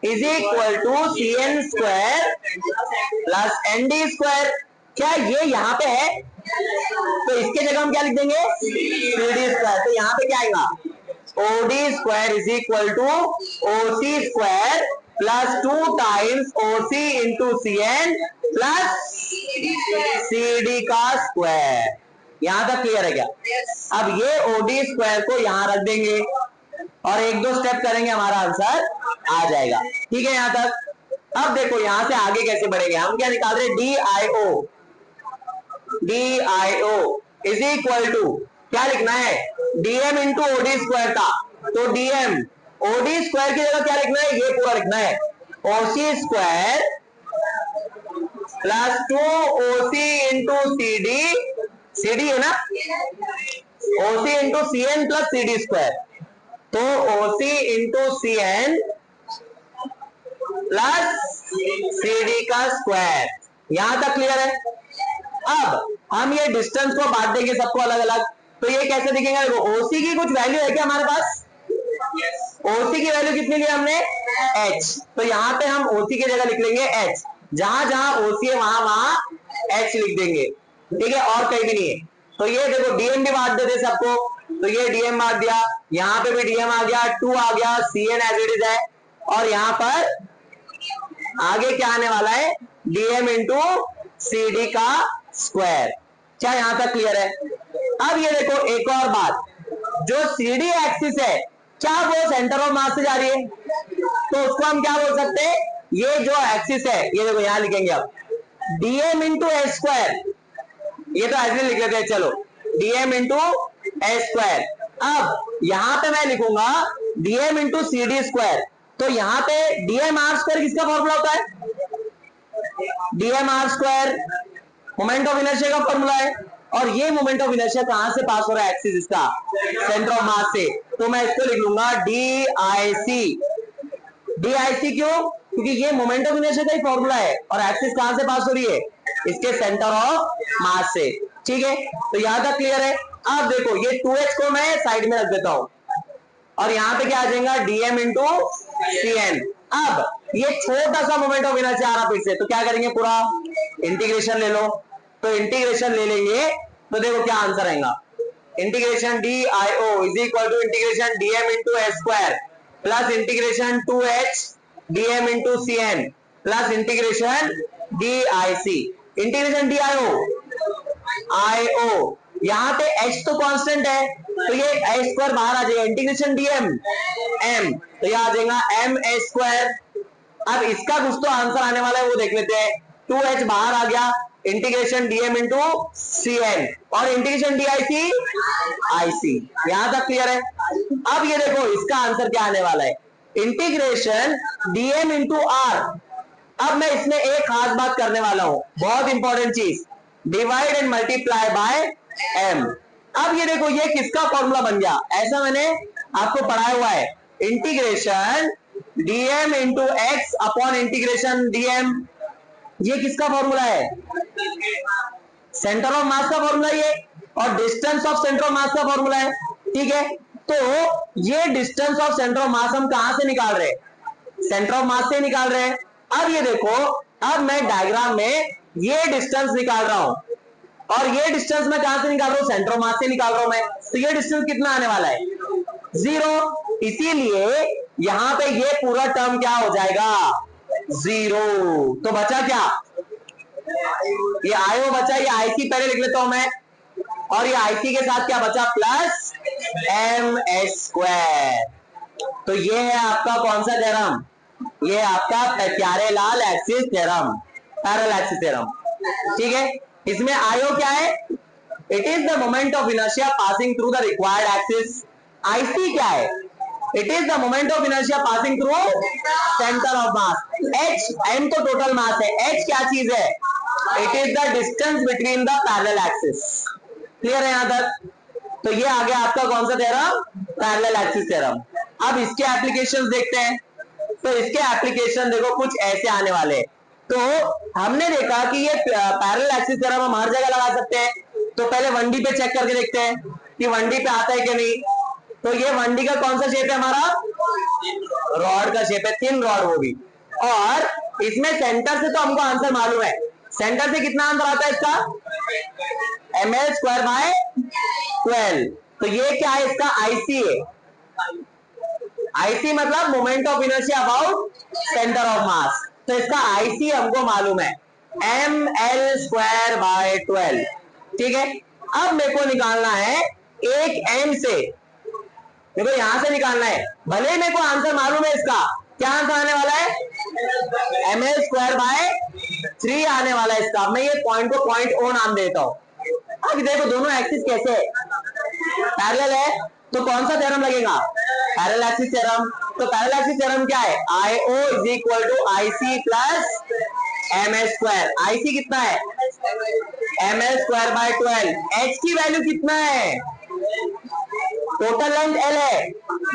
is equal to C N square plus N D square. क्या ये यहाँ पे है, तो इसके जगह हम क्या लिख देंगे, सी डी स्क्वायर। तो यहाँ पे क्या आएगा, O D square is equal to O C square plus 2 times O C into C N plus C D का स्क्वायर। यहां तक क्लियर है क्या। अब ये ओडी स्क्वायर को यहां रख देंगे और एक दो स्टेप करेंगे, हमारा आंसर आ जाएगा, ठीक है यहां तक। अब देखो यहां से आगे कैसे बढ़ेंगे, हम क्या निकाल रहे हैं, D I O is equal to क्या लिखना है, डीएम इंटू ओडी स्क्वायर था, तो डीएम ओडी स्क्वायर की जगह क्या लिखना है, ये पूरा लिखना है OC square plus 2 OC into C D है ना, OC into C N plus C D square, तो OC into C N plus C D का स्क्वायर। यहां तक क्लियर है। अब हम ये डिस्टेंस को बांट देंगे सबको अलग अलग, तो ये कैसे दिखेगा, देखो ओसी की कुछ वैल्यू है क्या हमारे पास, ओसी की वैल्यू कितनी ली हमने, h, तो यहाँ पे हम ओसी की जगह लिख लेंगे h, जहां जहां ओसी है वहां वहां h लिख देंगे, ठीक है, और कहीं भी नहीं है। तो ये देखो डीएम भी बांट देते सबको, तो ये डीएम बांट दिया, यहाँ पे भी डीएम आ गया, 2 आ गया, C N as it is है, और यहाँ पर आगे क्या आने वाला है, डीएम इंटू सी डी का स्क्वायर। क्या यहां तक क्लियर है। अब ये देखो एक और बात, जो सी डी एक्सिस है क्या वो सेंटर ऑफ मास से जा रही है, तो उसको हम क्या बोल सकते हैं, ये जो एक्सिस है, ये देखो यहां लिखेंगे अब डीएम इंटू एस स्क्वायर, ये तो ऐसे लिख लेते हैं, चलो डीएम इंटू एस स्क्वायर। अब यहां पे मैं लिखूंगा DM into C D square, तो यहां पे डीएम आर स्क्वायर किसका फॉर्मूला होता है, DM R square moment of inertia का फॉर्मूला है, और ये मोमेंट ऑफ इनर्शिया कहां से पास हो रहा है, एक्सिस इसका सेंटर ऑफ मास से, तो मैं इसको लिख लूंगा D I C. D I सी क्यों, क्योंकि ये मोमेंट ऑफ इनर्शिया का ही फॉर्मूला है, और एक्सिस कहां से पास हो रही है, इसके सेंटर ऑफ मास से, ठीक है। तो यहां तक क्लियर है। अब देखो ये 2h को मैं साइड में रख देता हूं, और यहां पे क्या आ जाएगा, डीएम इंटू सी एन। अब ये छोटा सा मोमेंट ऑफ इनर्शिया आ रहा फिर से, तो क्या करेंगे, पूरा इंटीग्रेशन ले लो, तो इंटीग्रेशन ले लेंगे, तो देखो क्या आंसर आएगा, integration D I O is equal to integration DM into S square, plus integration 2h dm into cn plus integration dic, integration dio यहाँ पे h तो कांस्टेंट है तो ये h स्क्वायर बाहर आ जाएगा, इंटीग्रेशन dm m तो ये आ जाएगा m h स्क्वायर। अब इसका कुछ तो आंसर आने वाला है वो देख लेते हैं। 2h बाहर आ गया, इंटीग्रेशन dm इंटू cn और इंटीग्रेशन dic ic, यहां तक क्लियर है। अब ये देखो इसका आंसर क्या आने वाला है, इंटीग्रेशन dm इंटू r। अब मैं इसमें एक खास बात करने वाला हूं, बहुत इंपॉर्टेंट चीज, divide and multiply by m। अब ये देखो ये किसका फॉर्मूला बन गया, ऐसा मैंने आपको पढ़ाया हुआ है, integration dm into x upon integration dm, ये किसका फॉर्मूला है, सेंटर ऑफ मास का फॉर्मूला ये, और डिस्टेंस ऑफ सेंटर ऑफ मास का फॉर्मूला है। ठीक है, तो ये डिस्टेंस ऑफ सेंटर ऑफ मास हम कहां से निकाल रहे हैं, सेंटर ऑफ मास से निकाल रहे हैं। अब ये देखो, अब मैं डायग्राम में ये डिस्टेंस निकाल रहा हूं और ये डिस्टेंस मैं कहां से निकाल रहा हूं, सेंटर ऑफ मास से निकाल रहा हूं मैं, तो ये डिस्टेंस कितना आने वाला है, 0। इसीलिए यहां पे ये पूरा टर्म क्या हो जाएगा, 0। तो बचा क्या, ये आयो बचा, ये आईसी पहले लिख लेता हूं मैं, और ये आईसी के साथ क्या बचा, प्लस एम एच स्क्वायर। तो ये है आपका कौन सा थ्योरम, ये आपका parallel axis theorem, parallel axis theorem. ठीक है, इसमें आयो क्या है, it is the moment of inertia passing through the required axis. IC क्या है, it is the moment of inertia passing through centre of mass. H, M तो total mass है, H क्या चीज है, it is the distance between the parallel axis. Clear है यहां तक, तो ये आ गया आपका कौन सा थ्योरम, पैरेलल एक्सिस थ्योरम। अब इसके एप्लीकेशंस देखते हैं, तो इसके एप्लीकेशन देखो कुछ ऐसे आने वाले। तो हमने देखा कि ये पैरेलल एक्सिस थ्योरम हम हर जगह लगा सकते हैं, तो पहले 1D पे चेक करके देखते हैं कि 1D पे आता है कि नहीं। तो ये 1D का कौन सा शेप है हमारा, रॉड का शेप है, थिन रॉड वो भी, और इसमें सेंटर से तो हमको आंसर मालूम है, सेंटर से कितना आंसर आता है इसका, ml स्क्वायर बाय 12। तो ये क्या है, इसका आईसी है, आईसी मतलब moment of inertia about centre of मास, तो इसका आईसी हमको मालूम है ml स्क्वायर बाय 12। ठीक है, अब मेरे को निकालना है एक m से, देखो यहां से निकालना है, भले मेरे को आंसर मालूम है इसका, क्या आंसर आने वाला है, ml स्क्वायर बाय 3 आने वाला है इसका। मैं ये पॉइंट को पॉइंट ओ नाम देता हूं। अब देखो दोनों एक्सिस कैसे है, पैरेलल है, तो कौन सा थ्योरम लगेगा, पैरेलल एक्सिस थ्योरम। तो पैरेलल एक्सिस थ्योरम क्या है, IO is equal to IC plus MS square. IC कितना है, MS स्क्वायर बाय 12। H की वैल्यू कितना है, टोटल लेंथ L है,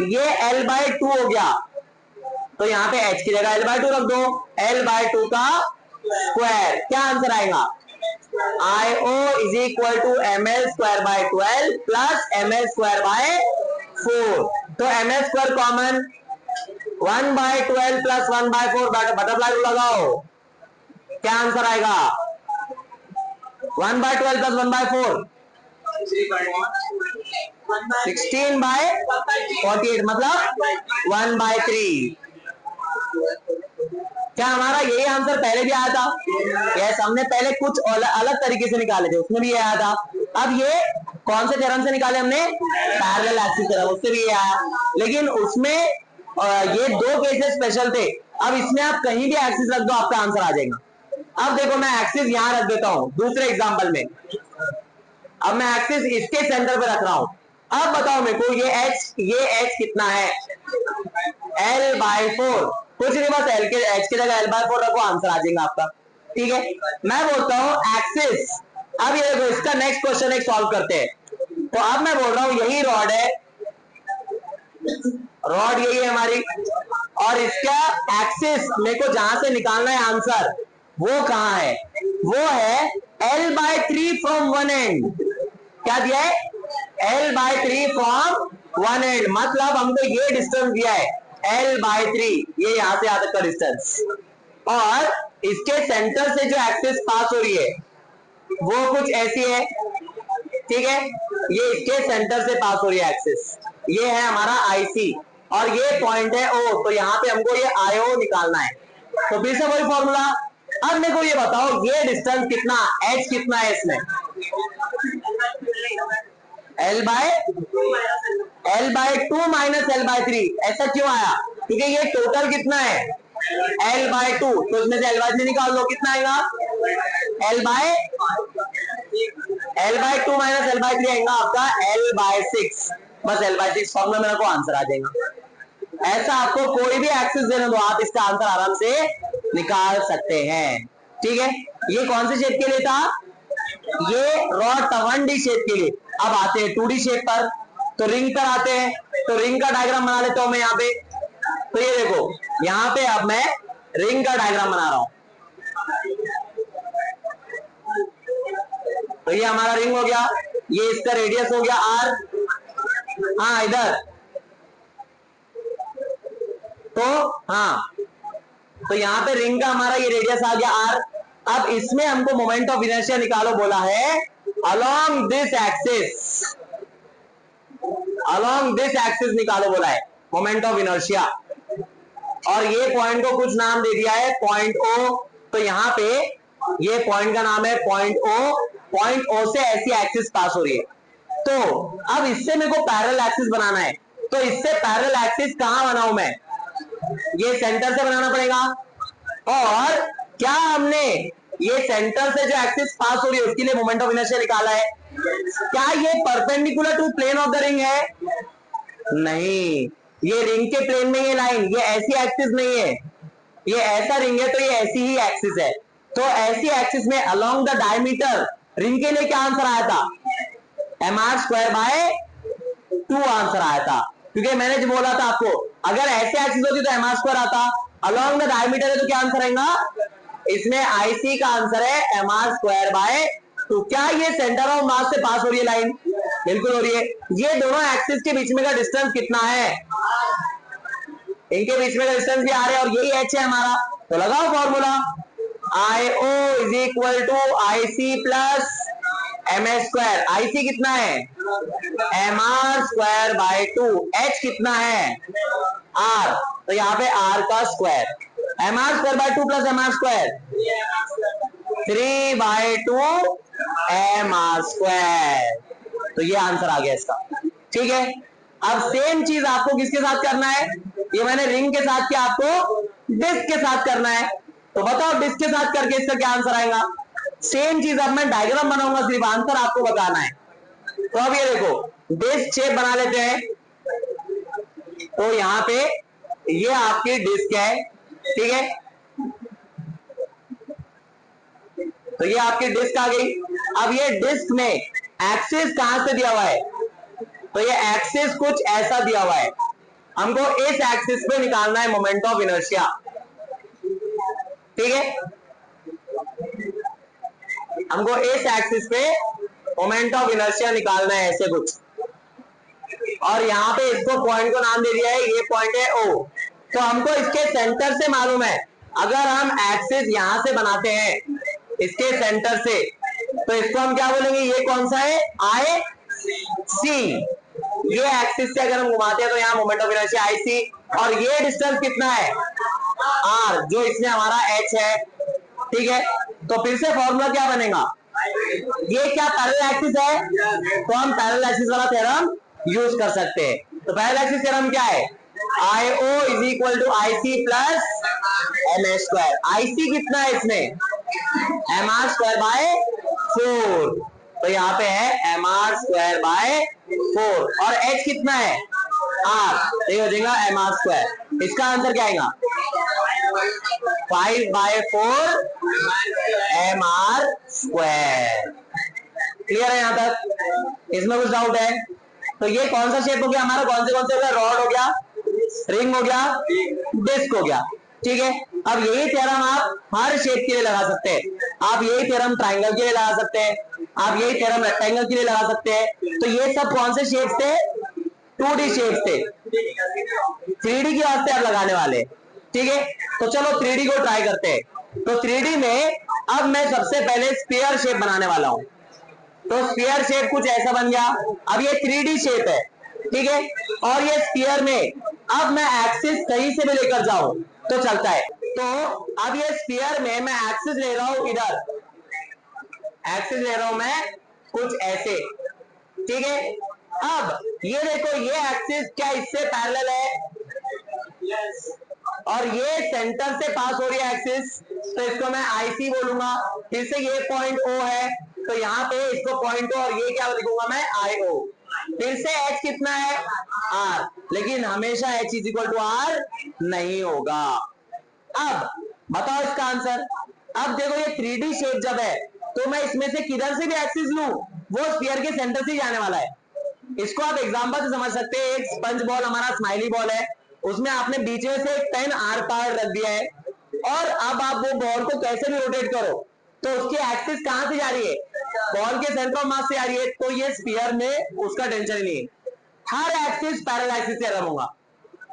ये L बाय 2 हो गया, तो यहाँ पे H की जगह L बाय 2 रख दो, L बाय 2 का स्क्वायर, क्या आंसर आएगा, IO is equal to ml square by 12 plus ml square by 4। तो ml square common, 1 by 12 plus 1 by 4, butterfly rule लगाओ, क्या आंसर आएगा, 1 बाय 12 प्लस 1 बाय 4, 16 बाय 48, मतलब 1 बाय 3। क्या हमारा यही आंसर पहले भी आया था, यस, हमने पहले कुछ अलग तरीके से निकाले थे, उसमें भी ये आया था। अब ये कौन से थ्योरम से निकाले हमने, पैरेलल एक्सिस थ्योरम, उससे भी ये आया, लेकिन उसमें ये 2 केसेस स्पेशल थे। अब इसमें आप कहीं भी एक्सिस रख दो आपका आंसर आ जाएगा। अब देखो मैं एक्सिस यहां रख देता हूं दूसरे एग्जाम्पल में, अब मैं एक्सिस इसके सेंटर पे रख रहा हूं। अब बताओ मेरे को ये एच कितना है, L बाय 4, कुछ नहीं, बस L के H की जगह L बाय 4 रखो, आंसर आ जाएगा आपका। ठीक है, मैं बोलता हूं एक्सिस, अब ये देखो इसका नेक्स्ट क्वेश्चन एक सॉल्व करते हैं। तो अब मैं बोल रहा हूं यही रॉड है, रॉड यही है हमारी, और इसका एक्सिस मेरे को जहां से निकालना है आंसर, वो कहां है, वो है L by 3 from one end. क्या दिया है, L by 3 from one end, मतलब हमको ये डिस्टेंस दिया है L बाय 3, ये यहां से यहां तक का डिस्टेंस, और इसके सेंटर से जो एक्सिस पास हो रही है वो कुछ ऐसी है। ठीक है, ये इसके सेंटर से पास हो रही है एक्सिस, ये है हमारा आईसी, और ये पॉइंट है ओ, तो यहाँ पे हमको ये आयो निकालना है। तो फिर से वही फॉर्मूला। अब मेरे को ये बताओ ये डिस्टेंस कितना, h कितना है इसमें, L/2 माइनस L/3। ऐसा क्यों आया? क्योंकि ये टोटल कितना है L/2, तो इसमें से L/3 निकाल लो, कितना आएगा L/2 माइनस L/3 आएगा आपका L/6। बस L/6 फॉर्मूला मेरे को आंसर आ जाएगा। ऐसा आपको कोई भी एक्सिस देने दो, आप इसका आंसर आराम से निकाल सकते हैं। ठीक है, ये कौन से शेप के लिए था? ये रॉड 1D शेप के लिए। अब आते हैं 2D शेप पर, तो रिंग पर आते हैं। तो रिंग का डायग्राम बना लेता हूं मैं यहाँ पे। तो ये देखो यहाँ पे अब मैं रिंग का डायग्राम बना रहा हूं। तो ये हमारा रिंग हो गया, ये इसका रेडियस हो गया R। हाँ इधर, तो हाँ, तो यहाँ पे रिंग का हमारा ये रेडियस आ गया R। अब इसमें हमको मोमेंट ऑफ इनर्शिया निकालो बोला है along this axis, along this axis निकालो बोला है मोमेंट ऑफ इनर्शिया। और ये पॉइंट को कुछ नाम दे दिया है पॉइंट O। तो यहाँ पे ये पॉइंट का नाम है पॉइंट O। पॉइंट O से ऐसी एक्सिस पास हो रही है। तो अब इससे मेरे को पैरेलल एक्सिस बनाना है। तो इससे पैरेलल एक्सिस कहां बनाऊं मैं? ये सेंटर से बनाना पड़ेगा। और क्या हमने ये सेंटर से जो एक्सिस पास हो रही है उसके लिए मोमेंट ऑफ इनर्शिया निकाला है? क्या ये perpendicular to plane of the ring है? नहीं, ये रिंग के प्लेन में ये लाइन, ये ऐसी एक्सिस नहीं है, ये ऐसा रिंग है तो ये ऐसी ही एक्सिस है। तो ऐसी एक्सिस में अलोंग द डायमीटर रिंग के लिए क्या आंसर आया था? mr²/2 आंसर आया था। क्योंकि मैंने जो बोला था आपको, अगर ऐसे एक्सिस होती तो mr² आता, अलोंग द डायमीटर है तो क्या आंसर आएगा? इसमें IC का आंसर है mr²/2। क्या ये सेंटर ऑफ मास से पास हो रही है लाइन? बिल्कुल हो रही है। ये दोनों एक्सिस के बीच में का डिस्टेंस कितना है? इनके बीच में का डिस्टेंस भी आ रहा है और यही h है हमारा। तो लगाओ formula, IO is equal to IC plus MS²। IC कितना है? mr²/2। h कितना है? R। तो यहाँ पे R का square, mr²/2 plus mr², 3/2 mr²। तो ये आंसर आ गया इसका। ठीक है, अब सेम चीज आपको किसके साथ करना है? ये मैंने रिंग के साथ किया, आपको डिस्क के साथ करना है। तो बताओ डिस्क के साथ करके इसका क्या आंसर आएगा? सेम चीज अब मैं डायग्राम बनाऊंगा, सिर्फ आंसर आपको बताना है। तो अब ये देखो डिस्क शेप बना लेते हैं। तो यहाँ पे ये आपकी डिस्क है, ठीक है, तो ये आपकी डिस्क आ गई। अब ये डिस्क में एक्सिस कहां से दिया हुआ है? तो ये एक्सिस कुछ ऐसा दिया हुआ है, हमको इस एक्सिस पे निकालना है मोमेंट ऑफ इनर्शिया। ठीक है, हमको इस एक्सिस पे मोमेंट ऑफ इनर्शिया निकालना है ऐसे कुछ। और यहाँ पे इसको पॉइंट को नाम दे दिया है, ये पॉइंट है O। तो हमको इसके सेंटर से मालूम है, अगर हम एक्सिस यहां से बनाते हैं इसके सेंटर से, तो इसको हम क्या बोलेंगे? ये कौन सा है? IC। ये एक्सिस से अगर हम घुमाते हैं तो यहाँ मोमेंट ऑफ इनर्शिया IC। और ये डिस्टेंस कितना है? R, जो इसमें हमारा H है। ठीक है, तो फिर से फॉर्मूला क्या बनेगा? ये क्या पैरेलल एक्सिस है, तो हम पैरेलल एक्सिस वाला थ्योरम यूज कर सकते हैं। तो पैरेलल एक्सिस थ्योरम क्या है? IO is equal to IC plus MS²। IC कितना है इसमें? mr²/4। तो यहाँ पे है mr²/4। और h कितना है? R। ये हो जाएगा mr²। इसका आंसर क्या आएगा? 5/4 mr²। क्लियर है यहाँ तक? इसमें कुछ डाउट है? तो ये कौन सा शेप हो गया हमारा? कौन से हो गया? रॉड हो गया, रिंग हो गया, डिस्क हो गया। ठीक है, अब यही थ्योरम आप हर शेप के लिए लगा सकते हैं। आप यही थ्योरम ट्राइंगल के लिए लगा सकते हैं, आप यही थ्योरम रेक्टेंगल के लिए लगा सकते हैं। तो ये सब कौन से शेप्स थे? 2D शेप्स थे। 3D के वास्ते आप लगाने वाले। ठीक है, तो चलो 3D को ट्राई करते हैं। तो 3D में अब मैं सबसे पहले स्फीयर शेप बनाने वाला हूं। तो स्फीयर शेप कुछ ऐसा बन गया। अब ये 3D शेप है, ठीक है। और ये स्फीयर में अब मैं एक्सिस कहीं से भी लेकर जाऊं तो चलता है। तो अब ये स्फीयर में मैं एक्सिस ले रहा हूं, इधर एक्सिस ले रहा हूं मैं कुछ ऐसे, ठीक है। अब ये देखो, ये एक्सिस क्या इससे पैरेलल है? और ये सेंटर से पास हो रही है एक्सिस, तो इसको मैं आईसी बोलूंगा। फिर से ये पॉइंट ओ है, तो यहाँ पे इसको पॉइंट ओ, और ये क्या लिखूंगा मैं? आई ओ। फिर से एच कितना है? आर। लेकिन हमेशा H is equal to R नहीं होगा। अब बताओ इसका आंसर। अब देखो, ये 3D शेप जब है तो मैं इसमें से किधर से भी एक्सिस लूं, वो स्फीयर के सेंटर से ही जाने वाला है। इसको आप एग्जांपल से समझ सकते हैं। एक स्पंज बॉल हमारा स्माइली बॉल है, उसमें आपने बीच में से एक पेन आर पार रख दिया है, और अब आप वो बॉल को कैसे भी रोटेट करो तो उसकी एक्सिस कहां से जा रही है? बॉल के सेंटर ऑफ मास से आ रही है। तो ये स्फीयर में उसका टेंशन ही नहीं है, हर एक्सिस पैरेलल एक्सिस से रन होगा,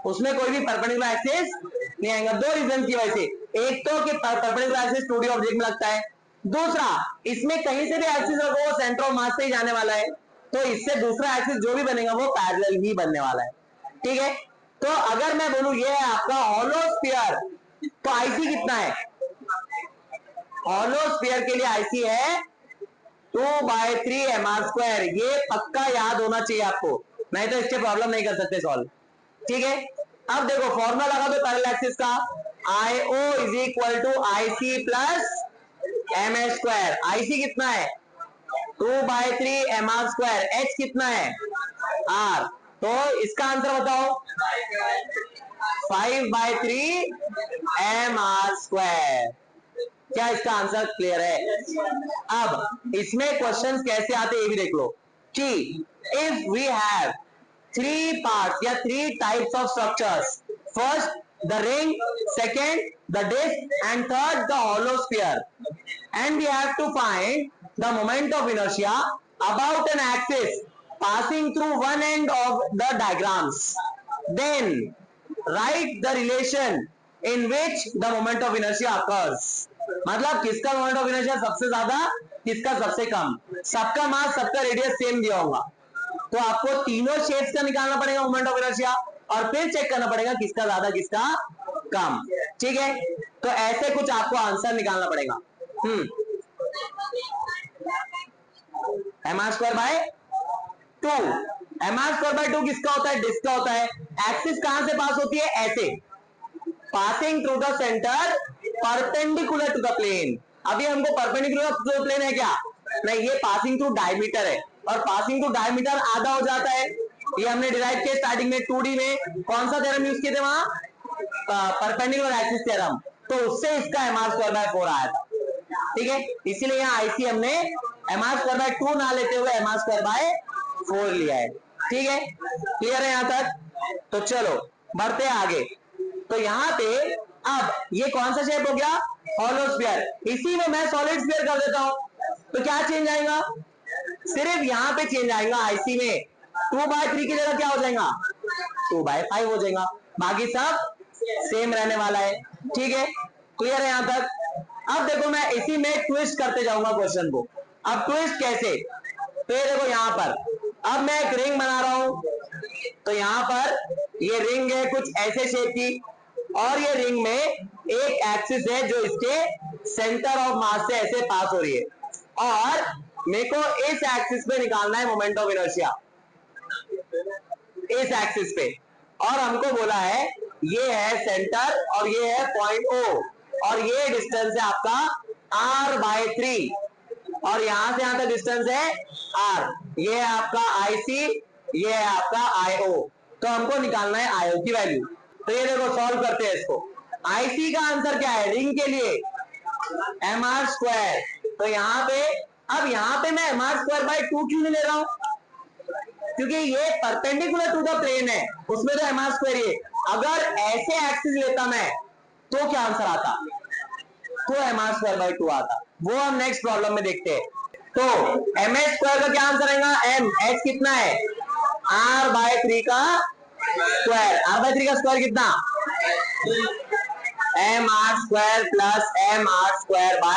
उसमें कोई भी परपेंडिकुलर एक्सिस नहीं आएगा। दो रीजन की वजह से, एक तो कि परपेंडिकुलर एक्सिस 2D ऑब्जेक्ट में लगता है, दूसरा इसमें कहीं से भी एक्सिस रखो वो सेंटर ऑफ मास से ही जाने वाला है, तो इससे दूसरा एक्सिस जो भी बनेगा वो पैरेलल ही बनने वाला है, ठीक है। तो अगर मैं बोलूं ये है आपका हॉलो स्फीयर, तो आईसी कितना है? हॉलो स्फीयर के लिए आईसी है 2/3 mr²। ये पक्का याद होना चाहिए आपको, नहीं तो इसके प्रॉब्लम नहीं कर सकते सॉल्व, ठीक है। अब देखो फॉर्मूला लगा दो पैरेलल एक्सिस का, IO is equal to IC plus MS²। IC कितना है? 2/3 mr²। H कितना है? R। तो इसका आंसर बताओ। 5/3 mr²। क्या इसका आंसर क्लियर है? अब इसमें क्वेश्चंस कैसे आते हैं ये भी देख लो, कि if we have three parts या three types of structures, first the ring, second the disc, and third the hollow sphere, and we have to find the moment of inertia about an axis passing through one end of the diagrams, then write the relation in which the moment of inertia occurs। मतलब किसका moment of inertia सबसे ज्यादा, किसका सबसे कम, सबका मास सबका radius same दिया होगा, तो आपको तीनों शेप्स का निकालना पड़ेगा मोमेंट ऑफ इनर्शिया, और फिर चेक करना पड़ेगा किसका ज्यादा किसका कम, ठीक है। तो ऐसे कुछ आपको आंसर निकालना पड़ेगा। mr²/2। mr²/2 किसका होता है? डिस्क का होता है। एक्सिस कहां से पास होती है? ऐसे, passing through the centre perpendicular to the plane. अभी हमको परपेंडिकुलर टू द प्लेन है क्या? नहीं, ये पासिंग थ्रू डायमीटर है, और पासिंग थ्रू डायमीटर आधा हो जाता है। ये हमने डिराइव किया स्टार्टिंग में 2D में, कौन सा थ्योरम यूज किए थे वहां? Perpendicular axis theorem. तो उससे इसका mr²/4 आया था, ठीक है। इसीलिए यहाँ आईसी हमने mr²/2 ना लेते हुए mr²/4 लिया है, ठीक है। क्लियर है यहां तक? तो चलो बढ़ते हैं आगे। तो यहाँ पे अब ये कौन सा शेप हो गया? Hollow sphere. इसी में मैं सॉलिड स्फीयर कर देता हूं, तो क्या चेंज आएगा? सिर्फ यहाँ पे चेंज आएगा, आईसी में 2/3 की जगह क्या हो जाएगा? 2/5 हो जाएगा, बाकी सब सेम रहने वाला है, ठीक है। क्लियर है यहां तक? अब देखो मैं इसी में ट्विस्ट करते जाऊंगा क्वेश्चन को। अब ट्विस्ट कैसे? तो ये देखो यहाँ पर अब मैं एक रिंग बना रहा हूं, तो यहाँ पर ये रिंग है कुछ ऐसे शेप की, और ये रिंग में एक एक्सिस है जो इसके सेंटर ऑफ मास से ऐसे पास हो रही है, और मेरे को इस एक्सिस पे निकालना है मोमेंट ऑफ इनर्शिया, इस एक्सिस पे। और हमको बोला है ये है सेंटर और ये है पॉइंट ओ, और ये डिस्टेंस है आपका r/3, और यहां से यहां तक डिस्टेंस है r। ये है आपका IC, ये है आपका IO। तो हमको निकालना है IO की वैल्यू। तो ये देखो सॉल्व करते हैं इसको। IC का आंसर क्या है रिंग के लिए? mr²। तो यहाँ पे, अब यहाँ पे मैं mr²/2 क्यों नहीं ले रहा हूं? क्योंकि ये परपेंडिकुलर टू द प्लेन है, उसमें तो mr² ही है। अगर ऐसे एक्सिस लेता मैं तो क्या आंसर आता? तो mr²/2 आता। वो हम नेक्स्ट प्रॉब्लम में देखते हैं। तो ms² का क्या आंसर आएगा? m। h कितना है? r/3 का स्क्वायर। r/3 का स्क्वायर कितना? mr² plus mr²/9।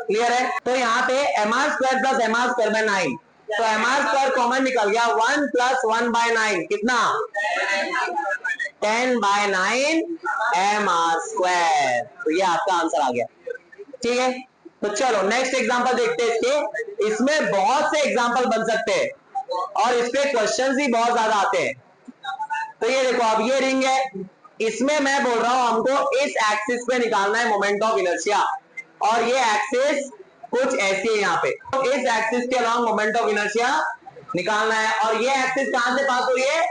क्लियर है? तो यहाँ पे mr² प्लस mr²/9 तो एम आर स्क्वायर कॉमन निकल गया, 1 + 1/9 कितना 10/9 एम आर स्क्वायर। तो ये आपका आंसर आ गया। ठीक है, तो चलो नेक्स्ट एग्जांपल देखते हैं इसके। इसमें बहुत से एग्जांपल बन सकते हैं और इस पे क्वेश्चंस भी बहुत ज्यादा आते हैं। तो ये देखो, अब ये रिंग है, इसमें मैं बोल रहा हूं हमको इस एक्सिस पे निकालना है मोमेंट ऑफ इनर्शिया, और ये एक्सिस कुछ ऐसी है यहाँ पे। तो इस एक्सिस के अलॉन्ग मोमेंट ऑफ इनर्शिया निकालना है, और ये एक्सिस कहां से पास हो रही है,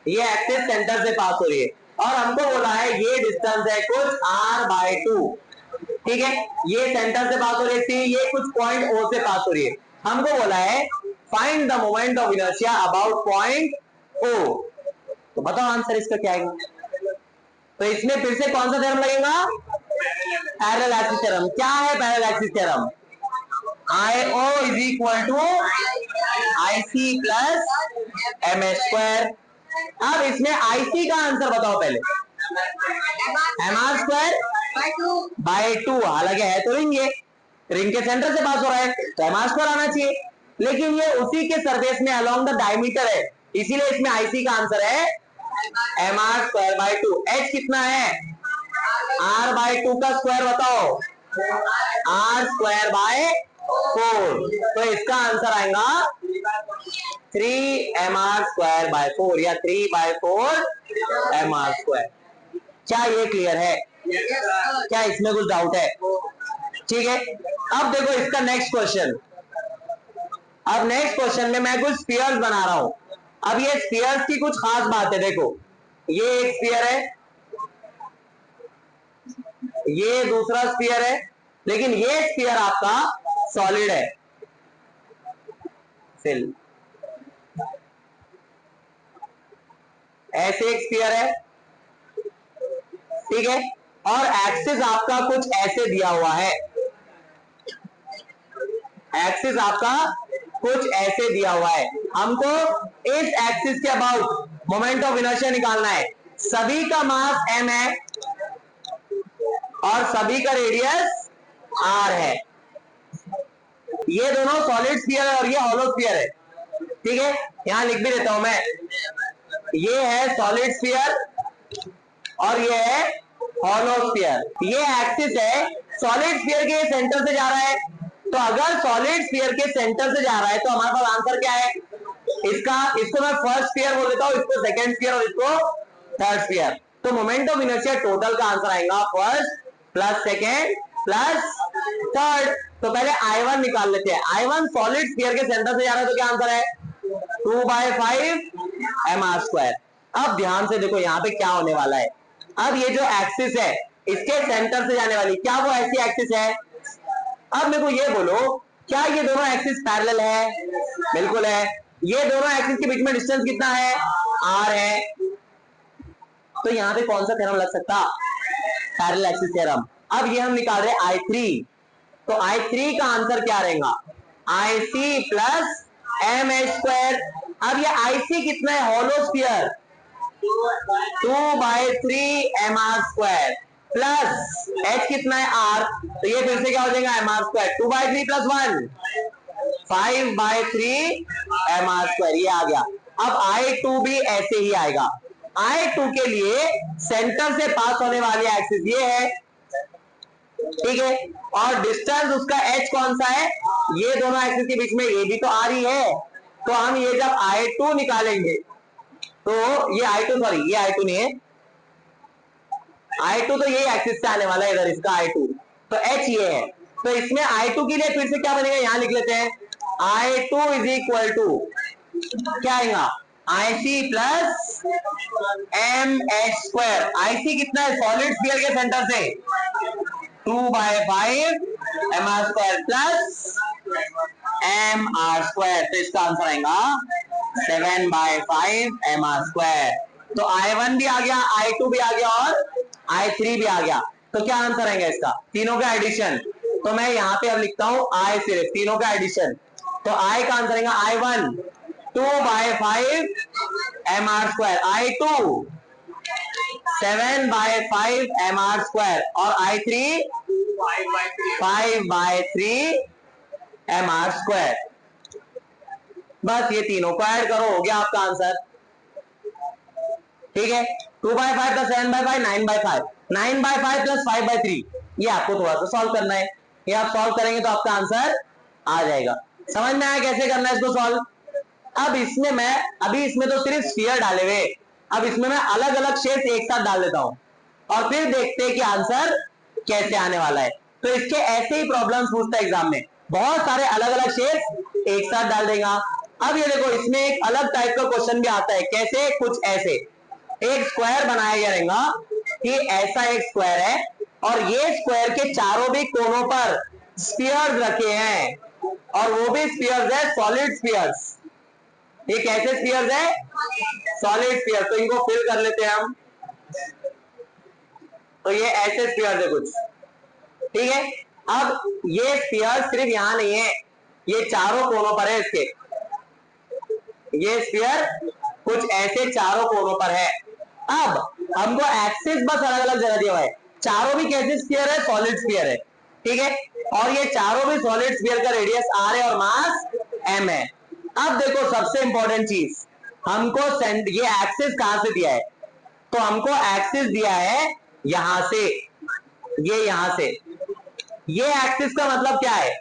ये एक्सिस सेंटर से पास हो रही है, और हमको बोला है ये डिस्टेंस है कुछ r/2। ठीक है, ये सेंटर से पास हो रही थी, ये कुछ पॉइंट O से पास हो रही है। हमको बोला है find the moment of inertia about point O। तो बताओ आंसर इसका क्या आएगा। तो इसमें फिर से कौन सा थ्योरम लगेगा, पैरेलल एक्सिस थ्योरम। क्या है parallel axis theorem, IO = IC + MS²। अब इसमें IC का आंसर बताओ पहले, mr²/2। हालांकि है तो रिंग, ये रिंग के सेंटर से पास हो रहा है तो mr² आना चाहिए, लेकिन ये उसी के सरफेस में अलोंग द डायमीटर है, इसीलिए इसमें IC का आंसर है mr²/2। h कितना है, r/2 का स्क्वायर बताओ, r²/4। तो इसका आंसर आएगा 3mr²/4 या 3/4 mr²। क्या ये क्लियर है, क्या इसमें कुछ डाउट है। ठीक है, अब देखो इसका नेक्स्ट क्वेश्चन। अब नेक्स्ट क्वेश्चन में मैं कुछ स्फीयर्स बना रहा हूं। अब ये स्फीयर्स की कुछ खास बात है, देखो ये एक स्फीयर है, ये दूसरा स्फीयर है, लेकिन ये स्फीयर आपका सॉलिड है, सिल ऐसे एक स्फीयर है। ठीक है, और एक्सिस आपका कुछ ऐसे दिया हुआ है, एक्सिस आपका कुछ ऐसे दिया हुआ है। हमको इस एक्सिस के अबाउट मोमेंट ऑफ इनर्शिया निकालना है। सभी का मास m है और सभी का रेडियस r है। ये दोनों सॉलिड स्फीयर है और ये हॉलो स्फीयर है। ठीक है, यहां लिख भी देता हूं मैं, ये है सॉलिड स्फीयर और ये है हॉलो स्फीयर। ये एक्सिस है, सॉलिड स्फीयर के सेंटर से जा रहा है, तो अगर सॉलिड स्फीयर के सेंटर से जा रहा है तो हमारे पास आंसर क्या है इसका। इसको मैं फर्स्ट स्फीयर बोल देता हूं, इसको सेकंड स्फीयर और इसको थर्ड स्फीयर। तो मोमेंट ऑफ इनर्शिया टोटल का आंसर आएगा first plus second plus third. तो पहले I1 निकाल लेते हैं। I1 सॉलिड स्फीयर के सेंटर से जा रहा है तो क्या आंसर है 2/5 mr²। अब ध्यान से देखो यहां पे क्या होने वाला है। अब ये जो एक्सिस है इसके सेंटर से जाने वाली, क्या वो ऐसी एक्सिस है। अब मेरे को ये बोलो, क्या ये दोनों एक्सिस पैरेलल है, बिल्कुल है। ये दोनों एक्सिस के बीच में डिस्टेंस कितना है r है। तो यहां पे कौन सा थ्योरम लग सकता, पैरेलल एक्सिस थ्योरम। अब ये हम निकाल रहे हैं I3, तो I3 का आंसर क्या रहेगा IC + mh²। अब ये IC कितना है, hollow sphere 2/3 mr² plus h कितना है r, तो ये फिर से क्या हो जाएगा mr²। 2/3 + 1 5/3 mr², ये आ गया। अब I2 भी ऐसे ही आएगा। I2 के लिए सेंटर से पास होने वाली एक्सिस ये है, ठीक है, और डिस्टेंस उसका h कौन सा है, ये दोनों एक्सिस के बीच में ये भी तो आ रही है। तो हम ये जब I2 निकालेंगे तो ये I2, सॉरी ये I2 नहीं है, I2 तो ये एक्सिस से आने वाला है इधर, इसका I2, तो h ये है। तो इसमें I2 के लिए फिर से क्या बनेगा, यहां लिख लेते हैं I2 = क्या आएगा IC + mh²। IC कितना है, सॉलिड स्फीयर के सेंटर से 2/5 mr² प्लस mr²। तो इसका आंसर आएगा 7/5 mr²। तो I1 भी आ गया, I2 भी आ गया और I3 भी आ गया। तो क्या आंसर आएगा इसका, तीनों का एडिशन। तो मैं यहां पे अब लिखता हूं I, सिर्फ तीनों का एडिशन। तो I का आंसर आएगा I1 2/5 mr², I2 7/5 mr² और I3 5/3 mr²। बस ये तीनों को ऐड करो, हो गया आपका आंसर। ठीक है, 2/5 प्लस 7/5 9/5, 9/5 प्लस 5/3, ये आपको थोड़ा सा सॉल्व करना है। ये आप सॉल्व करेंगे तो आपका आंसर आ जाएगा। समझ में आया कैसे करना है इसको सॉल्व? अब इसमें मैं अभी इसमें तो सिर्फ स्फीयर डाले हुए, अब इसमें मैं अलग अलग शेप्स एक साथ डाल देता हूं और फिर देखते हैं कि आंसर कैसे आने वाला है। तो इसके ऐसे ही प्रॉब्लम्स पूछता है एग्जाम में, बहुत सारे अलग अलग शेप्स एक साथ डाल देगा। अब ये देखो इसमें एक अलग टाइप का क्वेश्चन भी आता है, कैसे? कुछ ऐसे, एक स्क्वायर बनाया गया रहेगा कि ऐसा एक स्क्वायर है और ये स्क्वायर के चारों भी कोनों पर स्फीयर्स रखे हैं और वो भी स्फीयर्स है सॉलिड स्फीयर्स। ये कैसे स्फीयर्स है? Solid sphere. तो इनको फिल कर लेते हैं हम। तो ये ऐसे स्फीयर्स है कुछ, ठीक है। अब ये स्फीयर सिर्फ यहां नहीं है, ये चारों कोनों पर है इसके, ये स्फीयर कुछ ऐसे चारों कोनों पर है। अब हमको एक्सिस बस अलग अलग जगह दिया हुआ है, चारों भी कैसे स्फीयर है? सॉलिड स्फीयर है, ठीक है। और ये चारों भी सॉलिड स्फीयर का रेडियस r है और मास m है। अब देखो सबसे इंपॉर्टेंट चीज, हमको ये एक्सिस कहां से दिया है? तो हमको एक्सिस दिया है यहां से, ये यहां से, ये एक्सिस का मतलब क्या है?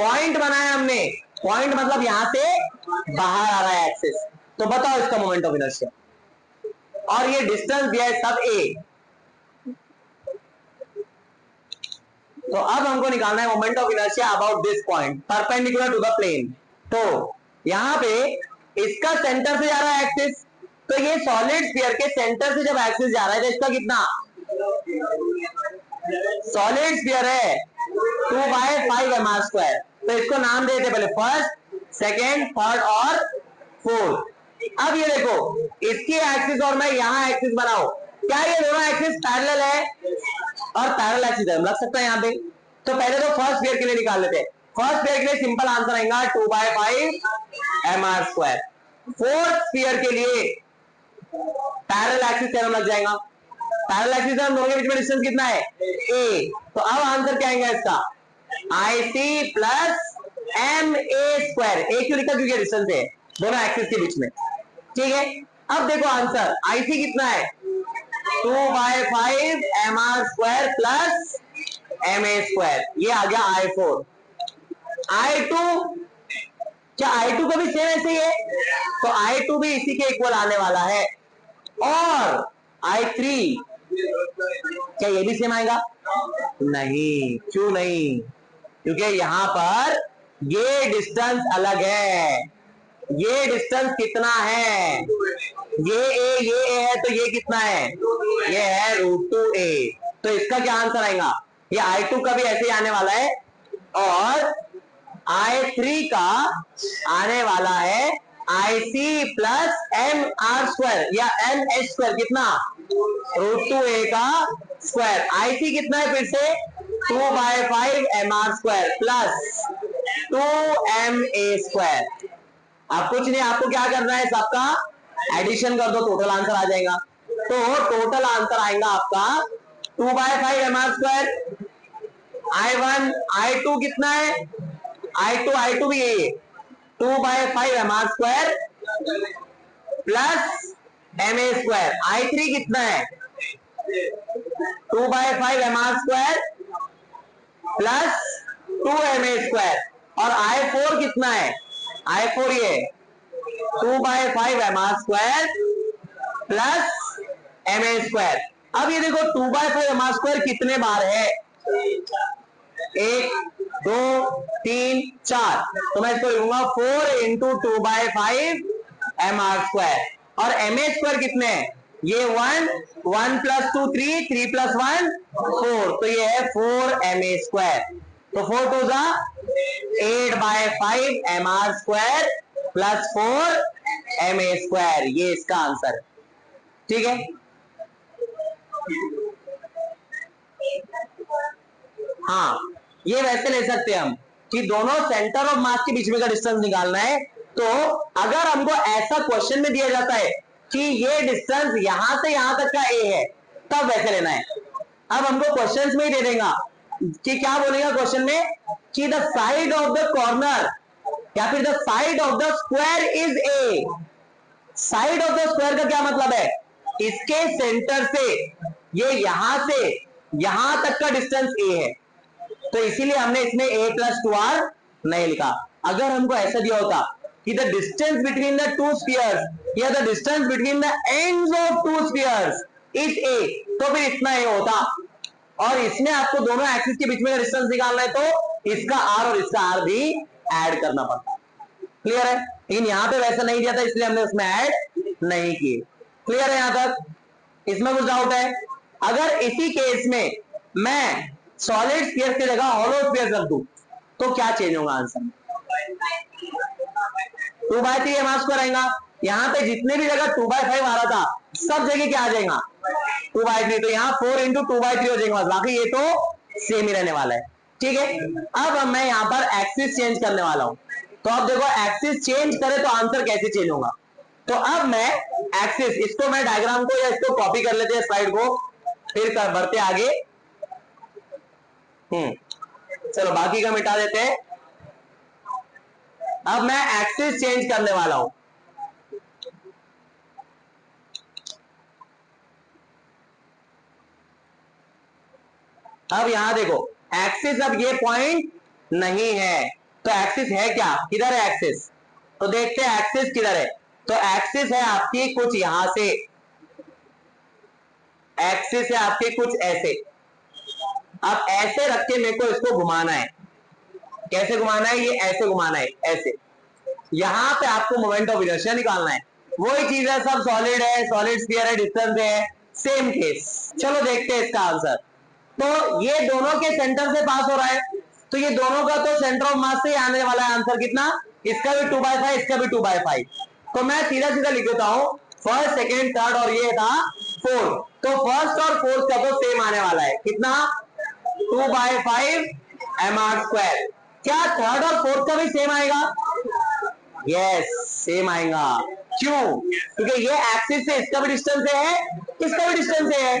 पॉइंट बनाया हमने, पॉइंट मतलब यहां से बाहर आ रहा है एक्सिस, तो बताओ इसका मोमेंट ऑफ इनर्शिया। और ये डिस्टेंस दिया है सब a, तो अब हमको निकालना है moment of inertia about this point perpendicular to the plane. तो यहां पे इसका सेंटर से जा रहा है एक्सिस, तो ये सॉलिड स्फीयर के सेंटर से जब एक्सिस जा रहा है तो इसका कितना? सॉलिड स्फीयर है 2/5 mr²। तो इसको नाम देते पहले फर्स्ट, सेकेंड, थर्ड और फोर्थ। अब ये देखो इसकी एक्सिस और मैं यहां एक्सिस बनाऊं, क्या ये दोनों एक्सिस पैरेलल है? और पैरेलल एक्सिस है, लग सकता है यहां पे। तो पहले तो फर्स्ट स्फीयर के लिए निकाल लेते हैं। फर्स्ट स्फीयर के लिए सिंपल आंसर आएगा 2/5 mr²। फोर्थ स्फीयर के लिए पैरेलल एक्सिस थ्योरम लग जाएगा। पैरेलल एक्सिस थ्योरम दोनों के बीच में डिस्टेंस कितना है? a। तो अब आंसर क्या आएगा इसका? IC plus MA²। a क्यों लिखा? क्योंकि डिस्टेंस है दोनों एक्सिस के बीच में, ठीक है। अब देखो आंसर IC कितना है? 2/5 mr² प्लस MA², ये आ गया I4। I2, क्या I2 का भी सेम ऐसे ही है? तो I2 भी इसी के इक्वल आने वाला है। और I3, क्या ये भी सेम आएगा? नहीं, क्यों नहीं? क्योंकि यहां पर ये डिस्टेंस अलग है। ये डिस्टेंस कितना है? ये a है, तो ये कितना है? ये है √2a। तो इसका क्या आंसर आएगा? ये I2 का भी ऐसे ही आने वाला है और I3 का आने वाला है IC प्लस MR² या MH², कितना? √2a का स्क्वायर। IC कितना है फिर से? 2/5 mr² प्लस 2ma²। अब कुछ नहीं, आपको क्या करना है, सबका एडिशन कर दो, टोटल आंसर आ जाएगा। तो टोटल आंसर आएगा आपका 2/5 mr²। I1 I2 कितना है? I2 भी यही है 2/5 mr² प्लस ma²। I3 कितना है? 2/5 mr² प्लस 2ma²। और I4 कितना है? I4 ये 2/5 mr² प्लस ma²। अब ये देखो 2/5 mr² कितने बार है? 1 2 3 4, तो मैं इसको लिखूंगा 4 × 2/5 mr²। और ma² कितने हैं? ये 1 1 + 2 3 3 + 1 4, तो ये है 4ma²। तो 4 2 जा 8/5 mr² प्लस 4ma², ये इसका आंसर है, ठीक है। हाँ, ये वैसे ले सकते हैं हम कि दोनों सेंटर ऑफ मास के बीच में का डिस्टेंस निकालना है। तो अगर हमको ऐसा क्वेश्चन में दिया जाता है कि ये डिस्टेंस यहां से यहां तक का a है, तब वैसे लेना है। अब हमको क्वेश्चंस में ही दे देगा कि क्या बोलेगा क्वेश्चन में कि the side of the corner या फिर the side of the square is a. Side of the square का क्या मतलब है, इसके सेंटर से ये यहां से यहां तक का डिस्टेंस ए है, तो इसीलिए हमने इसमें a प्लस 2r नहीं लिखा। अगर हमको ऐसा दिया होता कि the distance between the two spheres या the distance between the ends of two spheres is a, तो फिर इतना a होता, और इसमें आपको दोनों एक्सिस के बीच में डिस्टेंस निकालना है, तो इसका r और इसका r भी ऐड करना पड़ता। क्लियर है, लेकिन यहां पे वैसा नहीं दिया था, इसलिए हमने उसमें ऐड नहीं किए। क्लियर है यहां तक, इसमें कुछ डाउट है? अगर इसी केस में मैं सॉलिड स्फीयर की जगह हॉलो स्फीयर रख दूं तो क्या चेंज होगा आंसर? 2/3 एम आर स्क्वायर आएगा। यहां पे जितने भी जगह 2/5 आ रहा था सब जगह क्या आ जाएगा 2/3, तो यहाँ 4 इंटू 2/3 हो जाएगा, बाकी ये तो सेम ही रहने वाला है। ठीक है, अब मैं यहाँ पर एक्सिस चेंज करने वाला हूं, तो अब देखो एक्सिस चेंज करे तो आंसर कैसे चेंज होगा। तो अब मैं एक्सिस, इसको मैं डायग्राम को या इसको कॉपी कर लेते हैं स्लाइड को, फिर बढ़ते आगे। चलो बाकी का मिटा देते हैं। अब मैं एक्सिस चेंज करने वाला हूं। अब यहां देखो एक्सिस, अब ये पॉइंट नहीं है, तो एक्सिस है क्या, किधर है एक्सिस, तो देखते हैं एक्सिस किधर है। तो एक्सिस है आपकी कुछ यहां से, एक्सिस है आपके कुछ ऐसे। अब ऐसे रख के मेरे को इसको घुमाना है, कैसे घुमाना है, ये ऐसे घुमाना है, ऐसे। यहां पे आपको मोमेंट ऑफ इनर्शिया निकालना है, वही चीज है, सब सॉलिड है, सॉलिड स्फीयर है, डिस्टेंस है, सेम केस। चलो देखते हैं इसका आंसर। तो ये दोनों के सेंटर से पास हो रहा है, तो ये दोनों का तो सेंटर ऑफ मास से आने वाला है आंसर कितना, इसका भी 2/5, इसका भी 2/5। तो मैं सीधा सीधा लिख देता हूं, फर्स्ट सेकेंड थर्ड और ये था फोर्थ, तो फर्स्ट और फोर्थ का तो सेम आने वाला है, कितना 2/5 mr²। क्या थर्ड और फोर्थ का भी सेम आएगा? यस सेम आएगा। क्यों? क्योंकि ये एक्सिस से इसका भी डिस्टेंस है, इसका भी डिस्टेंस है।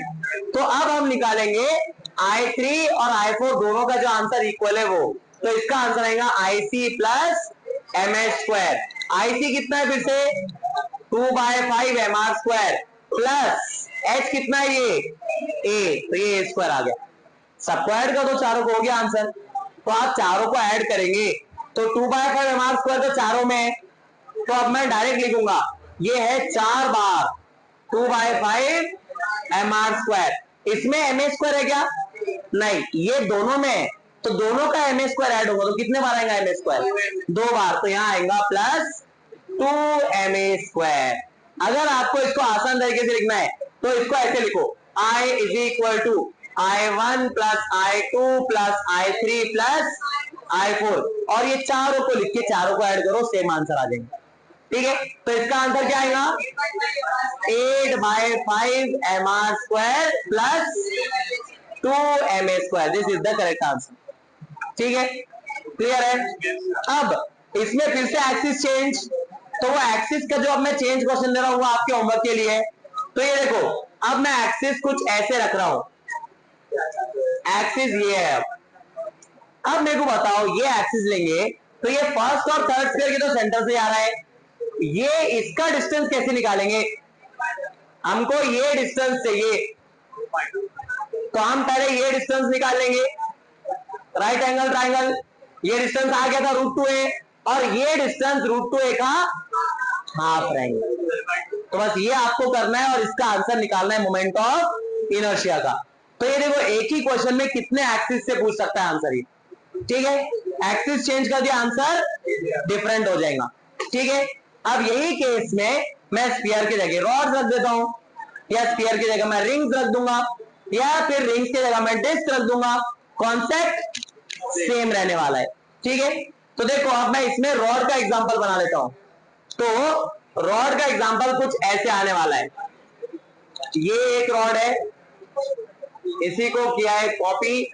तो अब हम निकालेंगे I3 और I4 दोनों का जो आंसर इक्वल है वो, तो इसका आंसर आएगा IC प्लस mh²। IC कितना है फिर से 2/5 mr² प्लस h कितना है ये a, तो ये a² आ गया। सबको ऐड कर दो, चारों को हो गया आंसर। तो आप चारों को ऐड करेंगे तो 2/5 mr² तो चारों में है, तो अब मैं डायरेक्ट लिखूंगा ये है 4 बार 2/5 mr²। इसमें ma² है क्या, नहीं, ये दोनों में है, तो दोनों का ma² ऐड होगा तो कितने बार आएगा ma², 2 बार, तो यहां आएगा प्लस 2ma²। अगर आपको इसको आसान तरीके से लिखना है तो इसको ऐसे लिखो, I is equal to I1 plus I2 plus I3 plus I4, और ये चारों को लिख के चारों को ऐड करो, सेम आंसर आ जाएगा। ठीक है, तो इसका आंसर क्या आएगा 8/5 mr² plus 2ma², this is the correct answer. ठीक है, क्लियर है। अब इसमें फिर से एक्सिस चेंज, तो वो एक्सिस का जो अब मैं चेंज क्वेश्चन दे रहा हूं वो आपके होमवर्क के लिए। तो ये देखो, अब मैं एक्सिस कुछ ऐसे रख रहा हूं, एक्सिस ये है। अब मेरे को बताओ, ये एक्सिस लेंगे तो ये फर्स्ट और थर्ड स्फीयर के तो सेंटर से आ रहा है, ये इसका डिस्टेंस कैसे निकालेंगे, हमको ये डिस्टेंस चाहिए, तो हम पहले ये डिस्टेंस निकाल लेंगे, राइट एंगल ट्राइंगल, ये डिस्टेंस आ गया था √2a, और ये डिस्टेंस √2a का हाफ रहेंगे। तो बस ये आपको करना है और इसका आंसर निकालना है मोमेंट ऑफ इनर्शिया का। तो ये देखो एक ही क्वेश्चन में कितने एक्सिस से पूछ सकता है आंसर ही। ठीक है, एक्सिस चेंज कर दिया आंसर डिफरेंट हो जाएगा। ठीक है, अब यही केस में मैं स्फीयर की जगह रॉड रख देता हूं, या स्फीयर की जगह मैं रिंग्स रख दूंगा, या फिर रिंग्स की जगह मैं डिस्क रख दूंगा, कॉन्सेप्ट सेम रहने वाला है। ठीक है, तो देखो अब मैं इसमें रॉड का एग्जांपल बना लेता हूं। तो रॉड का एग्जांपल कुछ ऐसे आने वाला है, ये एक रॉड है, इसी को किया है कॉपी,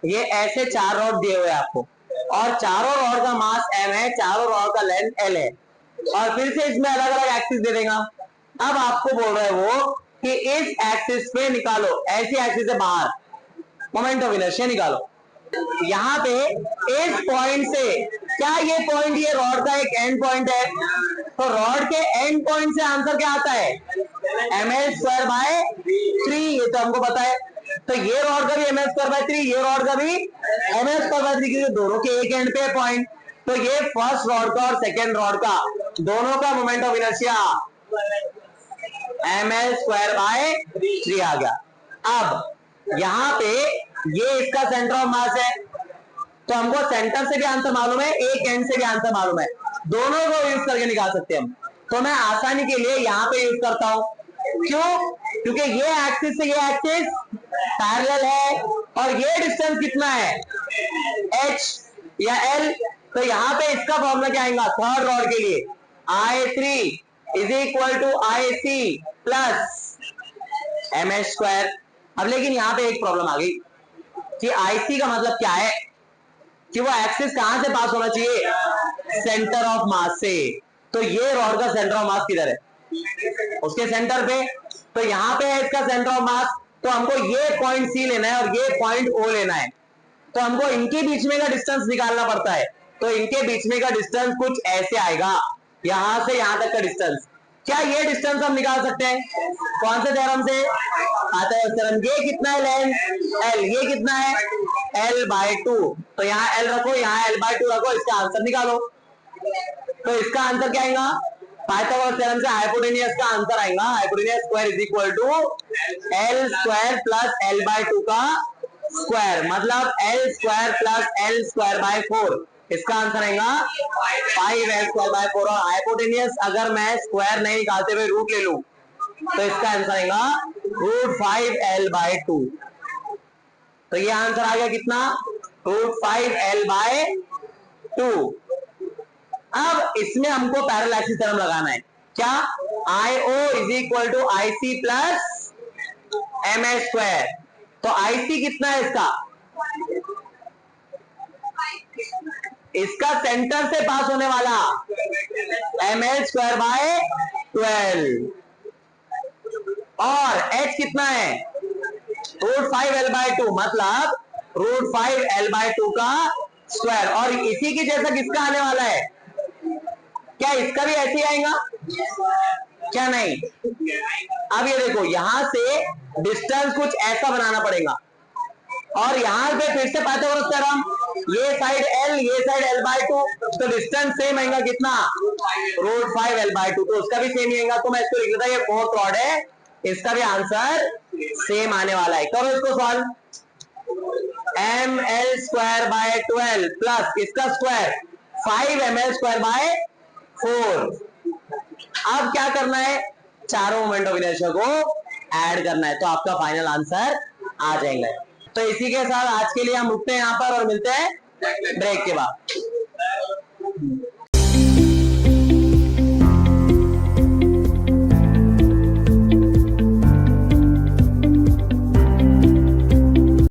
ये ऐसे 4 रॉड दिए हुए आपको, और चारों रॉड का मास m है, चारों रॉड का लेंथ l है, और फिर से इसमें अलग अलग एक्सिस दे देगा। अब आपको बोल रहे हैं वो कि इस एक्सिस पे निकालो, ऐसी एक्सिस से बाहर मोमेंट ऑफ इनर्शिया निकालो। यहाँ पे इस पॉइंट से, क्या ये पॉइंट ये रॉड का एक एंड पॉइंट है, तो रॉड के एंड पॉइंट से आंसर क्या आता है, ml²/3, ये तो हमको पता है। तो ये रॉड का भी ml²/3, ये रॉड का भी ml²/3, क्योंकि दोनों के एक एंड पे पॉइंट। तो ये फर्स्ट रॉड का और सेकेंड रॉड का दोनों का मोमेंट ऑफ इनर्शिया ml²/3 आ गया। अब यहाँ पे ये इसका सेंटर ऑफ मास है, तो हमको सेंटर से भी आंसर मालूम है, एक एंड से भी आंसर मालूम है, दोनों को यूज करके निकाल सकते हैं हम। तो मैं आसानी के लिए यहाँ पे यूज करता हूं। क्यों? क्योंकि ये एक्सिस से ये एक्सिस पैरेलल है, और ये डिस्टेंस कितना है, h या l। तो यहाँ पे इसका फॉर्मूला क्या आएगा थर्ड रॉड के लिए, I3 is equal to IC plus mh²। अब लेकिन यहाँ पे एक प्रॉब्लम आ गई कि IC का मतलब क्या है, कि वो एक्सिस कहां से पास होना चाहिए, सेंटर ऑफ मास से। तो ये रॉड का सेंटर ऑफ मास किधर है, उसके सेंटर पे। तो यहाँ पे है इसका सेंटर ऑफ मास, तो हमको ये पॉइंट सी लेना है और ये पॉइंट ओ लेना है। तो हमको इनके बीच में का डिस्टेंस निकालना पड़ता है। तो इनके बीच में का डिस्टेंस कुछ ऐसे आएगा, यहां से यहां तक का डिस्टेंस। क्या ये डिस्टेंस हम निकाल सकते हैं, कौन से थ्योरम से, आता है थ्योरम। ये कितना है लेंथ l, ये कितना है l/2। तो यहाँ l रखो, यहाँ l/2 रखो, इसका आंसर निकालो। तो इसका आंसर क्या आएगा, पाइथागोरस थ्योरम से हाइपोटेनियस का आंसर आएगा, hypotenuse square is equal to l² plus l/2 का स्क्वायर, मतलब l² प्लस l²/4। इसका आंसर आएगा 5l²/4। और हाइपोटेनियस अगर मैं स्क्वायर नहीं निकालते हुए रूट ले लूं, तो इसका आंसर आएगा √5l/2। तो ये आंसर आ गया कितना, √5l/2। अब इसमें हमको पैरेलल एक्सिस थ्योरम लगाना है। क्या, IO is equal to IC plus mh²। तो IC कितना है इसका सेंटर से पास होने वाला ml²/12, और h कितना है √5l/2, मतलब √5l/2 का स्क्वायर। और इसी की जैसा किसका आने वाला है, क्या इसका भी ऐसे ही आएगा, क्या नहीं। अब ये देखो, यहां से डिस्टेंस कुछ ऐसा बनाना पड़ेगा, और यहां पे फिर से पाइथागोरस थ्योरम, ये साइड l, ये साइड l/2, तो डिस्टेंस सेम आएगा कितना, √5l/2। तो उसका भी सेम ही आएगा। तो मैं इसको लिख देता, ये फोर्थ रॉड है, इसका भी आंसर सेम आने वाला है। करो इसको सॉल्व, ml²/12 प्लस इसका स्क्वायर 5ml²/4। अब क्या करना है, चारों मोमेंट ऑफ इनर्शिया को ऐड करना है, तो आपका फाइनल आंसर आ जाएगा। तो इसी के साथ आज के लिए हम रुकते हैं यहाँ पर और मिलते हैं ब्रेक के बाद।